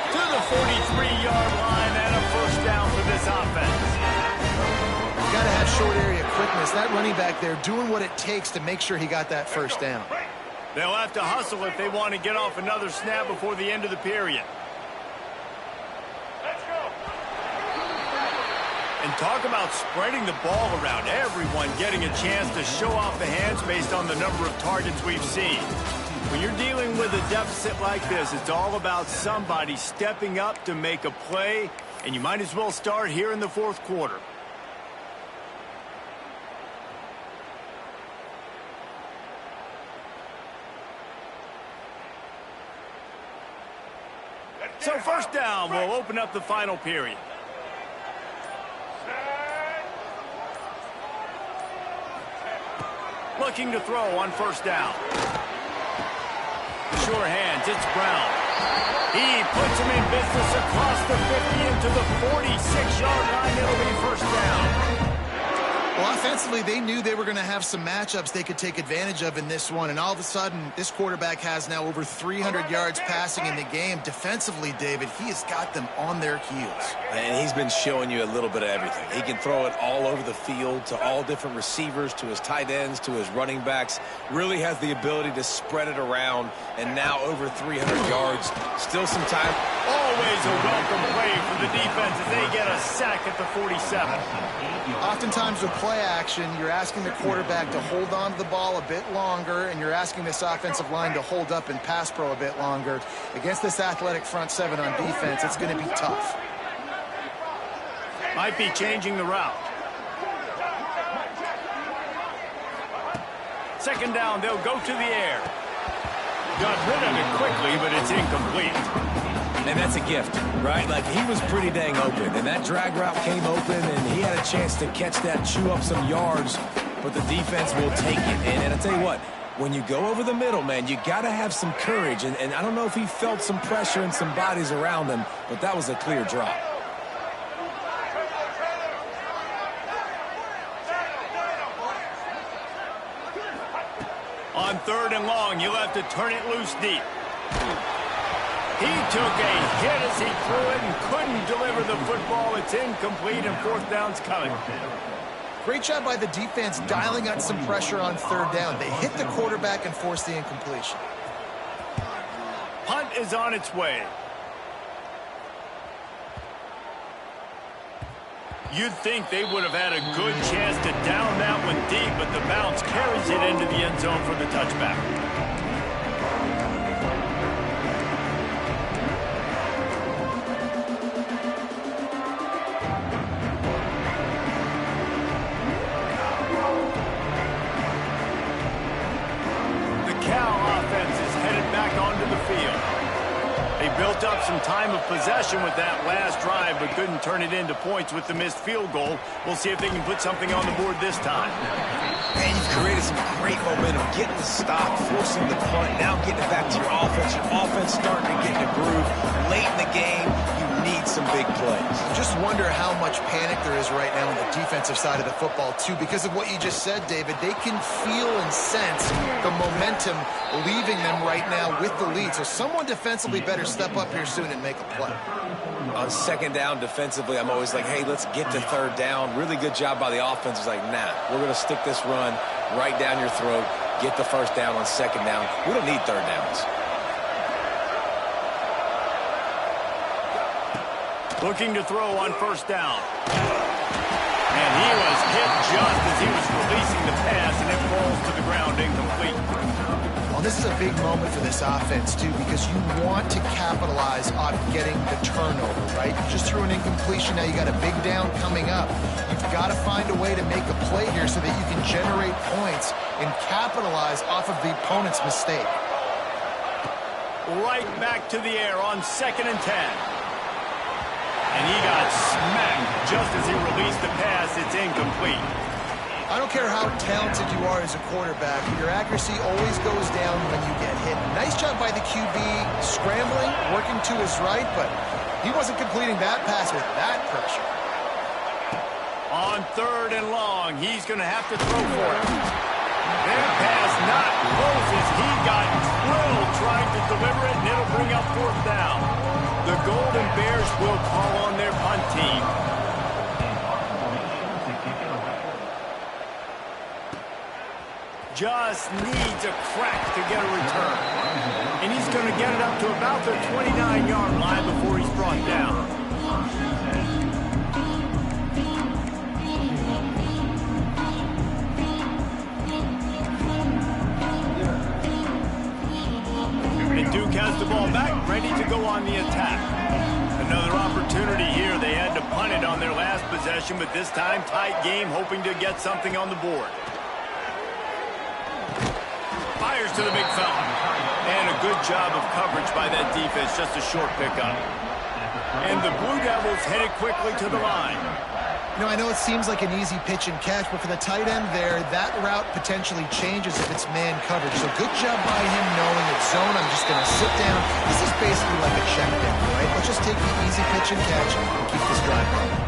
S1: To the 43-yard line and a first down for this offense.
S2: You got to have short area quickness. That running back there doing what it takes to make sure he got that first down.
S1: They'll have to hustle if they want to get off another snap before the end of the period. And talk about spreading the ball around. Everyone getting a chance to show off the hands based on the number of targets we've seen. When you're dealing with a deficit like this, it's all about somebody stepping up to make a play, and you might as well start here in the fourth quarter. So first down will open up the final period. Looking to throw on first down. Sure hands, it's Brown. He puts him in business across the 50 into the 46-yard line. It'll be first down.
S2: Well, offensively, they knew they were going to have some matchups they could take advantage of in this one, and all of a sudden, this quarterback has now over 300 yards passing in the game. Defensively, David, he has got them on their heels.
S3: And he's been showing you a little bit of everything. He can throw it all over the field to all different receivers, to his tight ends, to his running backs. Really has the ability to spread it around, and now over 300 yards. Still some time.
S1: Always a welcome play for the defense as they get a sack at the 47.
S2: Oftentimes with play action, you're asking the quarterback to hold on to the ball a bit longer, and you're asking this offensive line to hold up in pass pro a bit longer. Against this athletic front seven on defense, it's going to be tough.
S1: Might be changing the route. Second down, they'll go to the air. Got rid of it quickly, but it's incomplete.
S3: And that's a gift, right? Like, he was pretty dang open, and that drag route came open, and he had a chance to catch that, chew up some yards, but the defense will take it. And I tell you what, when you go over the middle, man, you got to have some courage, and I don't know if he felt some pressure and some bodies around him, but that was a clear drop.
S1: On third and long, you'll have to turn it loose deep. He took a hit as he threw it and couldn't deliver the football. It's incomplete, and fourth down's coming.
S2: Great job by the defense dialing up some pressure on third down. They hit the quarterback and forced the incompletion.
S1: Punt is on its way. You'd think they would have had a good chance to down that one deep, but the bounce carries it into the end zone for the touchback. Built up some time of possession with that last drive, but couldn't turn it into points with the missed field goal. We'll see if they can put something on the board this time.
S3: And you've created some great momentum, getting the stop, forcing the punt, now getting it back to your offense. Your offense starting to get in a groove. Late in the game, you need some big plays.
S2: Just wonder how much panic there is right now on the defensive side of the football, too, because of what you just said, David. They can feel and sense the momentum leaving them right now with the lead. So someone defensively better step up here soon and make a play.
S3: On second down defensively, I'm always like, hey, let's get to third down. Really good job by the offense. It's like, nah, we're going to stick this run right down your throat, get the first down on second down. We don't need third downs.
S1: Looking to throw on first down. And he was hit just as he was releasing the pass, and it falls to the ground incomplete.
S2: Well, this is a big moment for this offense, too, because you want to capitalize on getting the turnover, right? You just threw an incompletion. Now you got a big down coming up. You've got to find a way to make a play here so that you can generate points and capitalize off of the opponent's mistake.
S1: Right back to the air on 2nd and 10. And he got smacked just as he released the pass. It's incomplete.
S2: I don't care how talented you are as a quarterback, your accuracy always goes down when you get hit. Nice job by the QB scrambling, working to his right, but he wasn't completing that pass with that pressure.
S1: On third and long, he's going to have to throw for it. That pass not close as he got drilled trying to deliver it, and it'll bring up fourth down. The Golden Bears will call on their punt team. Just needs a crack to get a return. And he's going to get it up to about the 29-yard line before he's brought down. And Duke has the ball back, ready to go on the attack. Another opportunity here. They had to punt it on their last possession, but this time tight game, hoping to get something on the board. Fires to the big fella. And a good job of coverage by that defense, just a short pickup. And the Blue Devils headed quickly to the line.
S2: You know, I know it seems like an easy pitch and catch, but for the tight end there, that route potentially changes if it's man coverage. So good job by him knowing it's zone. I'm just going to sit down. This is basically like a check down, right? Let's just take the easy pitch and catch and keep this drive going.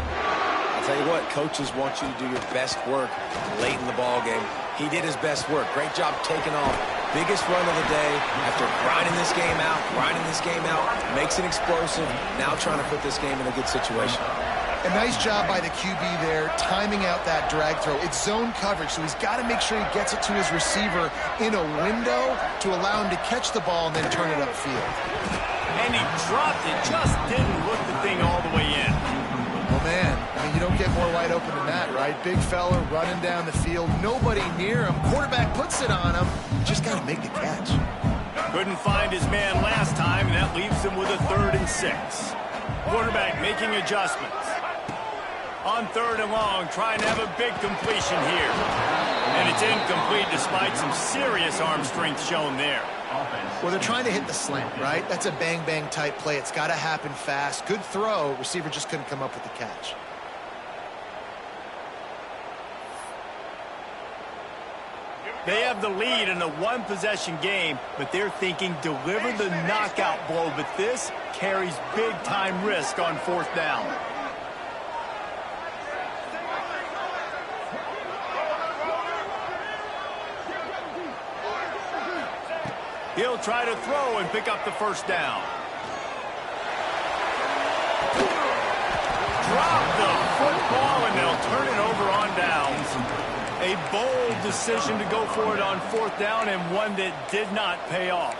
S3: I Tell you what, coaches want you to do your best work late in the ball game. He did his best work. Great job taking off. Biggest run of the day after grinding this game out, makes it explosive. Now trying to put this game in a good situation.
S2: A nice job by the QB there, timing out that drag throw. It's zone coverage, so he's got to make sure he gets it to his receiver in a window to allow him to catch the ball and then turn it upfield.
S1: And he dropped it, just didn't look the thing all the way in.
S2: Oh, man, I mean, you don't get more wide open than that, right? Big fella running down the field, nobody near him. Quarterback puts it on him, just got to make the catch.
S1: Couldn't find his man last time, and that leaves him with a 3rd and 6. Quarterback making adjustments. On 3rd and long, trying to have a big completion here. And it's incomplete despite some serious arm strength shown there.
S2: Well, they're trying to hit the slant, right? That's a bang-bang type play. It's got to happen fast. Good throw. Receiver just couldn't come up with the catch.
S1: They have the lead in a one-possession game, but they're thinking deliver the knockout blow. But this carries big-time risk on 4th down. He'll try to throw and pick up the 1st down. Drop the football, and they'll turn it over on downs. A bold decision to go for it on 4th down, and one that did not pay off.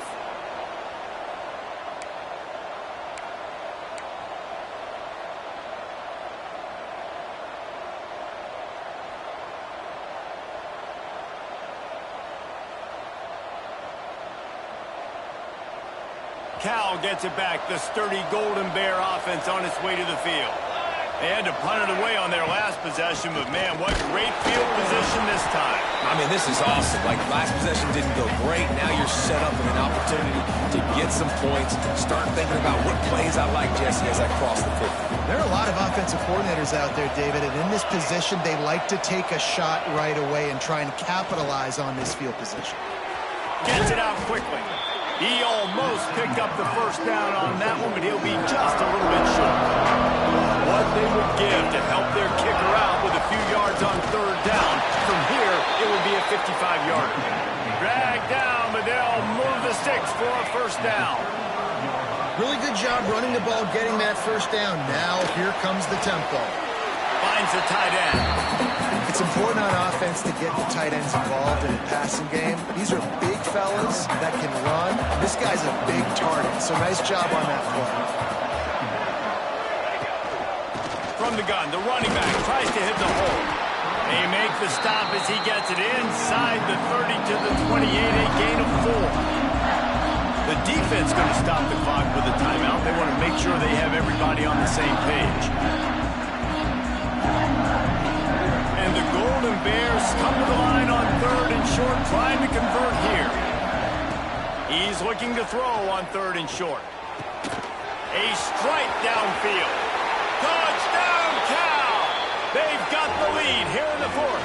S1: Cal gets it back. The sturdy Golden Bear offense on its way to the field. They had to punt it away on their last possession, but man, what great field position this time.
S3: I mean, this is awesome. Like, last possession didn't go great. Now you're set up with an opportunity to get some points. Start thinking about what plays I like, Jesse, as I cross the 50.
S2: There are a lot of offensive coordinators out there, David, and in this position, they like to take a shot right away and try and capitalize on this field position.
S1: Gets it out quickly. He almost picked up the 1st down on that one, but he'll be just a little bit short. What they would give to help their kicker out with a few yards on 3rd down. From here, it would be a 55-yarder. Dragged down, but they'll move the sticks for a 1st down.
S2: Really good job running the ball, getting that 1st down. Now, here comes the tempo.
S1: Finds the tight end.
S2: It's important on offense to get the tight ends involved in a passing game. These are big fellas that can run. This guy's a big target, so nice job on that play.
S1: From the gun, the running back tries to hit the hole. They make the stop as he gets it inside the 30 to the 28, a gain of 4. The defense going to stop the clock with a timeout. They want to make sure they have everybody on the same page. And the Golden Bears come to the line on 3rd and short, trying to convert here. He's looking to throw on 3rd and short. A strike downfield. Touchdown, Cal! They've got the lead here in the 4th.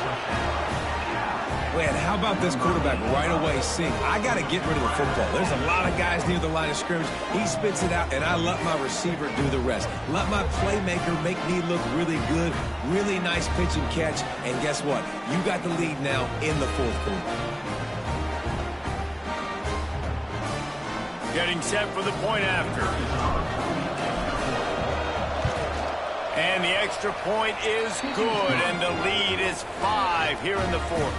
S3: Man, how about this quarterback right away seeing, I got to get rid of the football. There's a lot of guys near the line of scrimmage. He spits it out, and I let my receiver do the rest. Let my playmaker make me look really good. Really nice pitch and catch. And guess what? You got the lead now in the 4th quarter.
S1: Getting set for the point after. And the extra point is good, and the lead is 5 here in the 4th.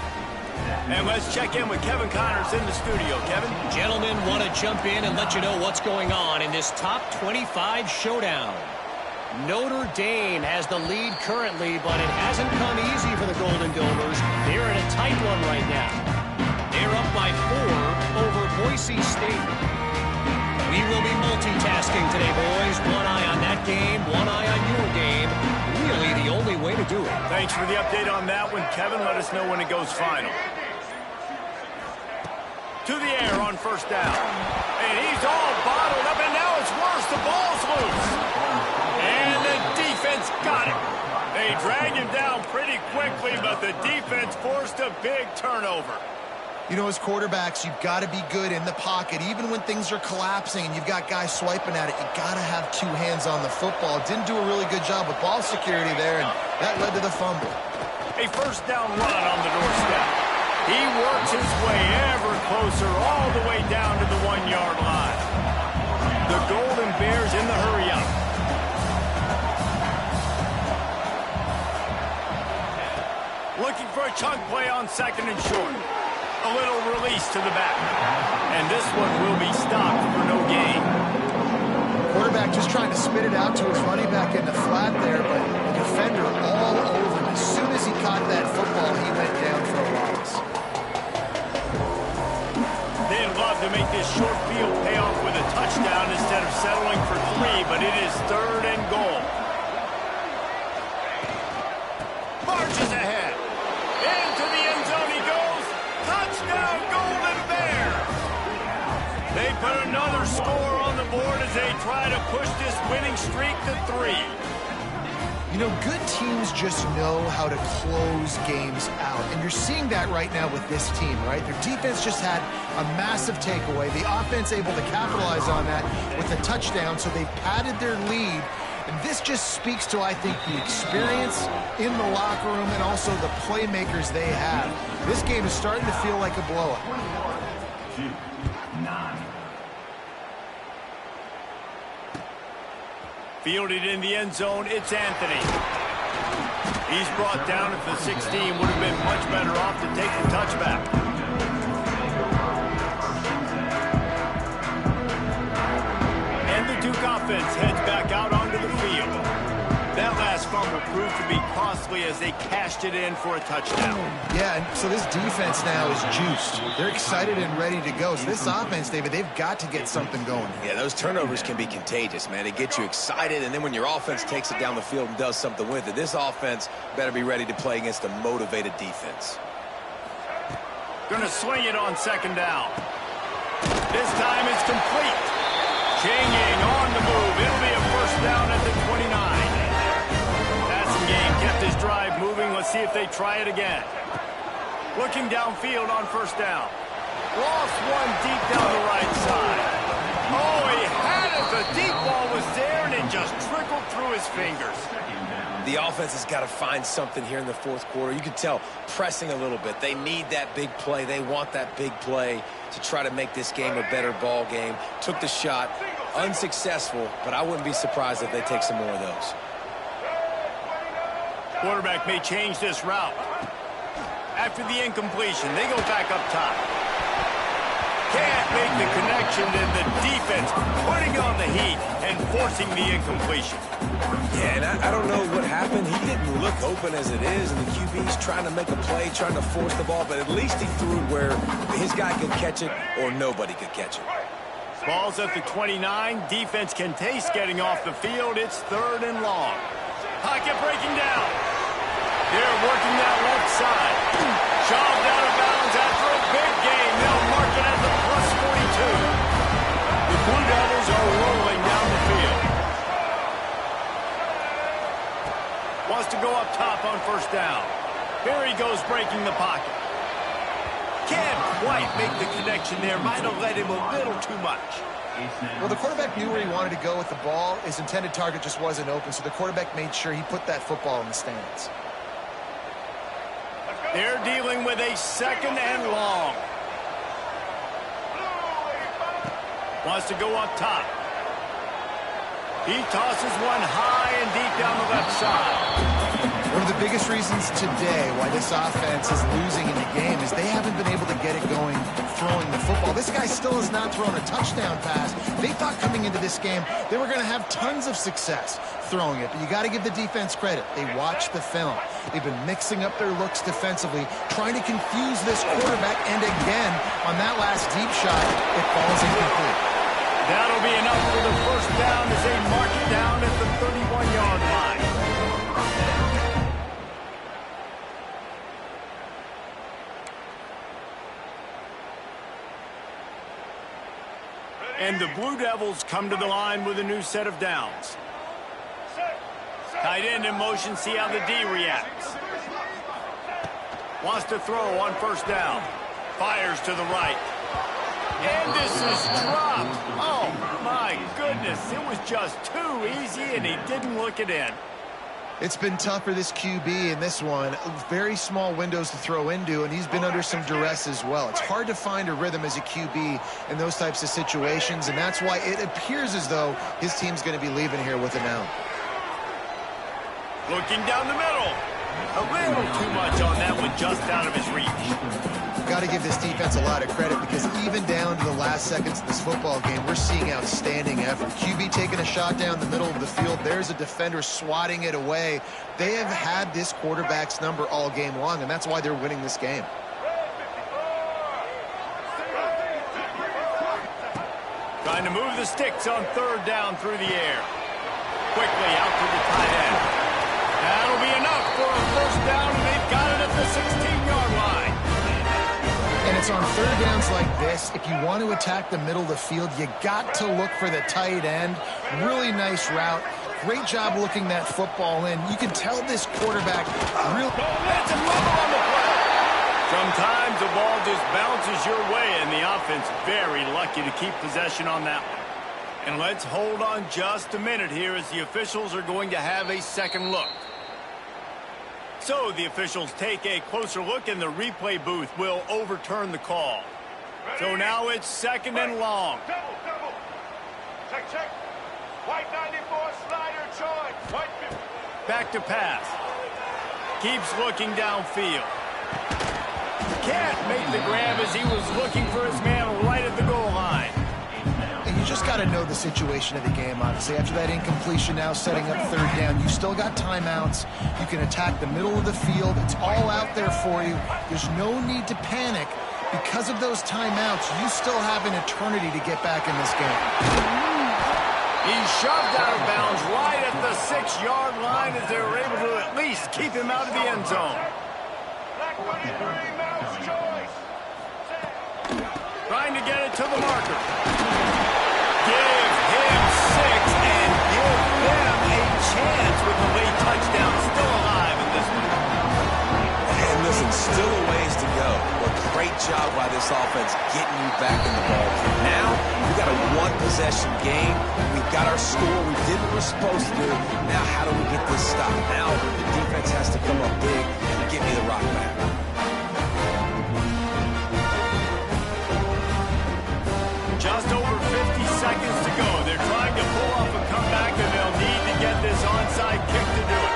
S1: And let's check in with Kevin Connors in the studio. Kevin?
S4: Gentlemen, want to jump in and let you know what's going on in this top 25 showdown. Notre Dame has the lead currently, but it hasn't come easy for the Golden Domers. They're in a tight one right now. They're up by 4 over Boise State. We will be multitasking today, boys. One eye on that game, one eye on your game. Really the only way to do it.
S1: Thanks for the update on that one, Kevin. Let us know when it goes final. To the air on 1st down. And he's all bottled up, and now it's worse. The ball's loose. And the defense got it. They dragged him down pretty quickly, but the defense forced a big turnover.
S2: You know, as quarterbacks, you've got to be good in the pocket. Even when things are collapsing and you've got guys swiping at it, you've got to have two hands on the football. Didn't do a really good job with ball security there, and that led to the fumble.
S1: A first down run on the doorstep. He works his way ever closer all the way down to the 1-yard line. The Golden Bears in the hurry-up. Looking for a chunk play on second and short. A little release to the back. And this one will be stopped for no gain.
S2: Quarterback just trying to spit it out to his running back in the flat there, but the defender all over him. As soon as he caught that football, he went down for a loss.
S1: They'd love to make this short field pay off with a touchdown instead of settling for 3, but it is 3rd and goal. Marches ahead. Into the end zone he goes. Touchdown, Golden Bears! They put another score on the board as they try to push this winning streak to 3.
S2: You know, good teams just know how to close games out. And you're seeing that right now with this team, right? Their defense just had a massive takeaway. The offense able to capitalize on that with a touchdown, so they padded their lead. And this just speaks to, I think, the experience in the locker room and also the playmakers they have. This game is starting to feel like a blowout.
S1: Fielded in the end zone, it's Anthony. He's brought down at the 16. Would have been much better off to take the touchback. And the Duke offense heads back out onto the field. That last fumble proved to be costly as they cashed it in for a touchdown.
S2: Yeah, and so this defense now is juiced. They're excited and ready to go. So this offense, David, they've got to get something going.
S3: Yeah, those turnovers can be contagious, man. They get you excited, and then when your offense takes it down the field and does something with it, this offense better be ready to play against a motivated defense.
S1: Gonna swing it on second down. This time it's complete. Changing on the move. It'll be a first down at the 29. Passing game kept his drive moving. Let's see if they try it again. Looking downfield on first down. Lost one deep down the right side. Oh, he had it. The deep ball was there, and it just trickled through his fingers.
S3: The offense has got to find something here in the fourth quarter. You can tell pressing a little bit. They need that big play. They want that big play to try to make this game a better ball game. Took the shot. Unsuccessful, but I wouldn't be surprised if they take some more of those.
S1: Quarterback may change this route. After the incompletion, they go back up top. Can't make the connection, and the defense putting on the heat and forcing the incompletion.
S3: Yeah, and I don't know what happened. He didn't look open as it is, and the QB's trying to make a play, trying to force the ball, but at least he threw it where his guy could catch it or nobody could catch it.
S1: Ball's at the 29. Defense can taste getting off the field. It's 3rd and long. Pocket breaking down. They're working that left side. Shoved out of bounds after a big gain. They'll mark it at the +42. The Blue Devils are rolling down the field. Wants to go up top on first down. Here he goes breaking the pocket. Can't quite make the connection there. Might have let him a little too much.
S2: Well, the quarterback knew where he wanted to go with the ball. His intended target just wasn't open, so the quarterback made sure he put that football in the stands.
S1: They're dealing with a 2nd and long. Wants to go up top. He tosses one high and deep down the left side.
S2: One of the biggest reasons today why this offense is losing in the game is they haven't been able to get it going throwing the football. This guy still has not thrown a touchdown pass. They thought coming into this game they were going to have tons of success throwing it, but you got to give the defense credit. They watched the film. They've been mixing up their looks defensively, trying to confuse this quarterback, and again, on that last deep shot, it falls incomplete.
S1: That'll be enough for the first down as they mark it down at the 31-yard line. And the Blue Devils come to the line with a new set of downs. Tight end in motion, see how the D reacts. Wants to throw on first down. Fires to the right. And this is dropped. Oh, my goodness. It was just too easy, and he didn't look it in.
S2: It's been tough for this QB in this one. Very small windows to throw into, and he's been under some duress as well. It's hard to find a rhythm as a QB in those types of situations, and that's why it appears as though his team's going to be leaving here with an out.
S1: Looking down the middle. A little too much on that one, just out of his reach.
S2: Got to give this defense a lot of credit because even down to the last seconds of this football game, we're seeing outstanding effort. QB taking a shot down the middle of the field. There's a defender swatting it away. They have had this quarterback's number all game long, and that's why they're winning this game.
S1: Trying to move the sticks on third down through the air. Quickly out to the tight end. That'll be enough for a first down, and they've got it at the 16-yard line.
S2: And it's on third downs like this. If you want to attack the middle of the field, you got to look for the tight end. Really nice route. Great job looking that football in. You can tell this quarterback really...
S1: That's a fumble on the play. Sometimes the ball just bounces your way, and the offense very lucky to keep possession on that one. And let's hold on just a minute here as the officials are going to have a second look. So the officials take a closer look, and the replay booth will overturn the call. So now it's second and long.
S5: Double. Check. White 94 slider charge. White 50.
S1: Back to pass. Keeps looking downfield. Can't make the grab as he was looking for his man right at the goal line.
S2: And you just got to know the situation of the game, obviously. After that incompletion, now setting up third down, you still got timeouts. You can attack the middle of the field. It's all out there for you. There's no need to panic. Because of those timeouts, you still have an eternity to get back in this game.
S1: He's shoved out of bounds right at the 6-yard line as they were able to at least keep him out of the end zone.
S5: Black 23, mouse choice.
S1: Trying to get it to the marker. Give him 6 and give them a chance with the late touchdown. Still alive in this one.
S3: And listen, still a ways to go. But great job by this offense getting you back in the ball. Now, we got a one-possession game. We've got our score. We did what we're supposed to do. Now, how do we get this stopped? Now, the defense has to come up big and get me the rock back.
S1: Just over 50 seconds to go. They're trying to pull off a comeback, and they'll need to get this onside kick to do it.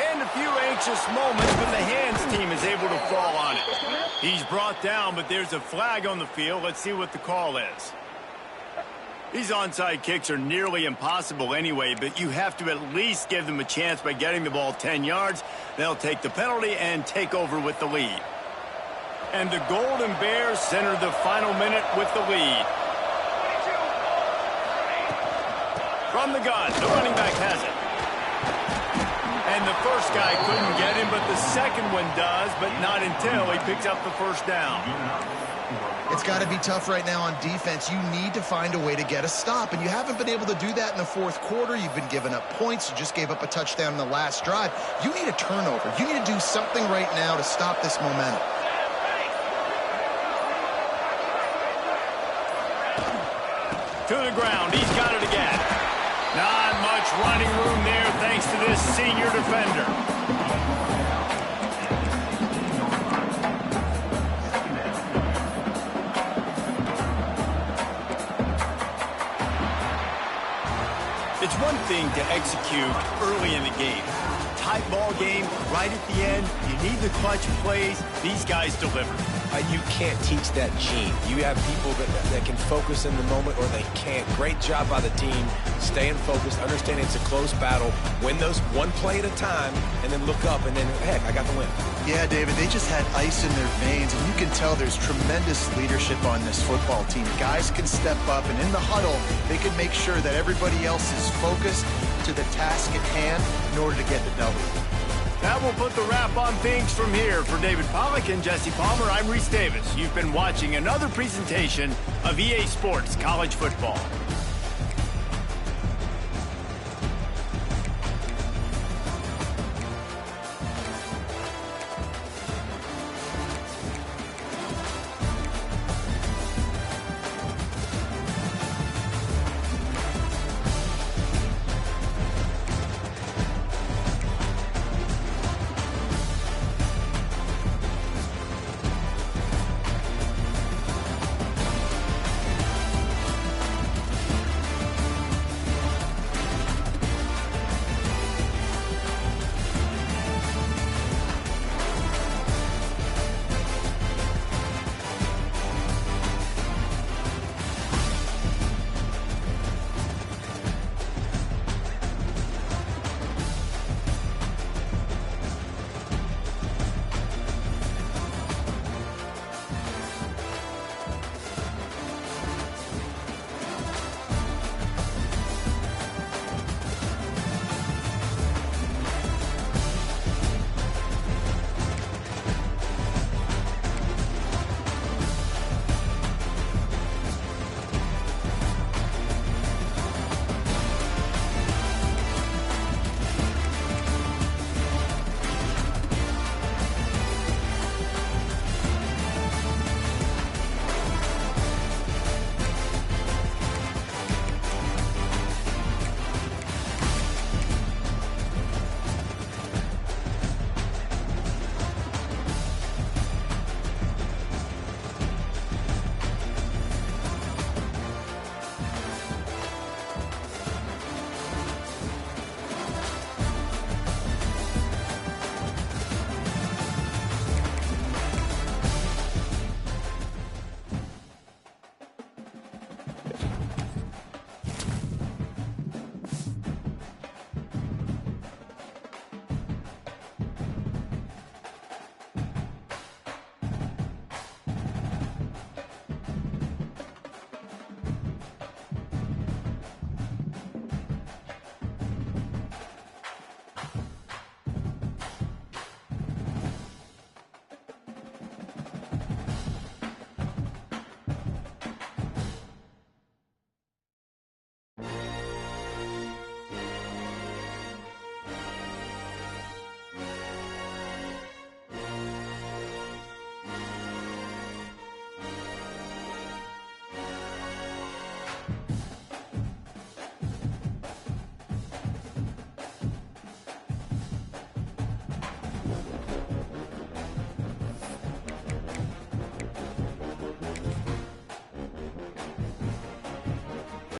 S1: And a few anxious moments, but the hands team is able to fall on it. He's brought down, but there's a flag on the field. Let's see what the call is. These onside kicks are nearly impossible anyway, but you have to at least give them a chance by getting the ball 10 yards. They'll take the penalty and take over with the lead. And the Golden Bears center the final minute with the lead. From the gun, the running back has it. And the first guy couldn't get him, but the second one does, but not until he picks up the first down.
S2: It's got to be tough right now on defense. You need to find a way to get a stop, and you haven't been able to do that in the fourth quarter. You've been giving up points. You just gave up a touchdown in the last drive. You need a turnover. You need to do something right now to stop this momentum.
S1: To the ground. He's got it again. Not much running room there thanks to this senior defender. It's one thing to execute early in the game. Tight ball game, right at the end. You need the clutch plays. These guys deliver.
S3: You can't teach that gene. You have people that can focus in the moment or they can't. Great job by the team, staying focused, understanding it's a close battle, win those one play at a time, and then look up, and then, heck, I got the win.
S2: Yeah, David, they just had ice in their veins, and you can tell there's tremendous leadership on this football team. Guys can step up, and in the huddle, they can make sure that everybody else is focused. to the task at hand in order to get the W.
S1: That will put the wrap on things from here. For David Pollack and Jesse Palmer, I'm Reese Davis. You've been watching another presentation of EA Sports College Football.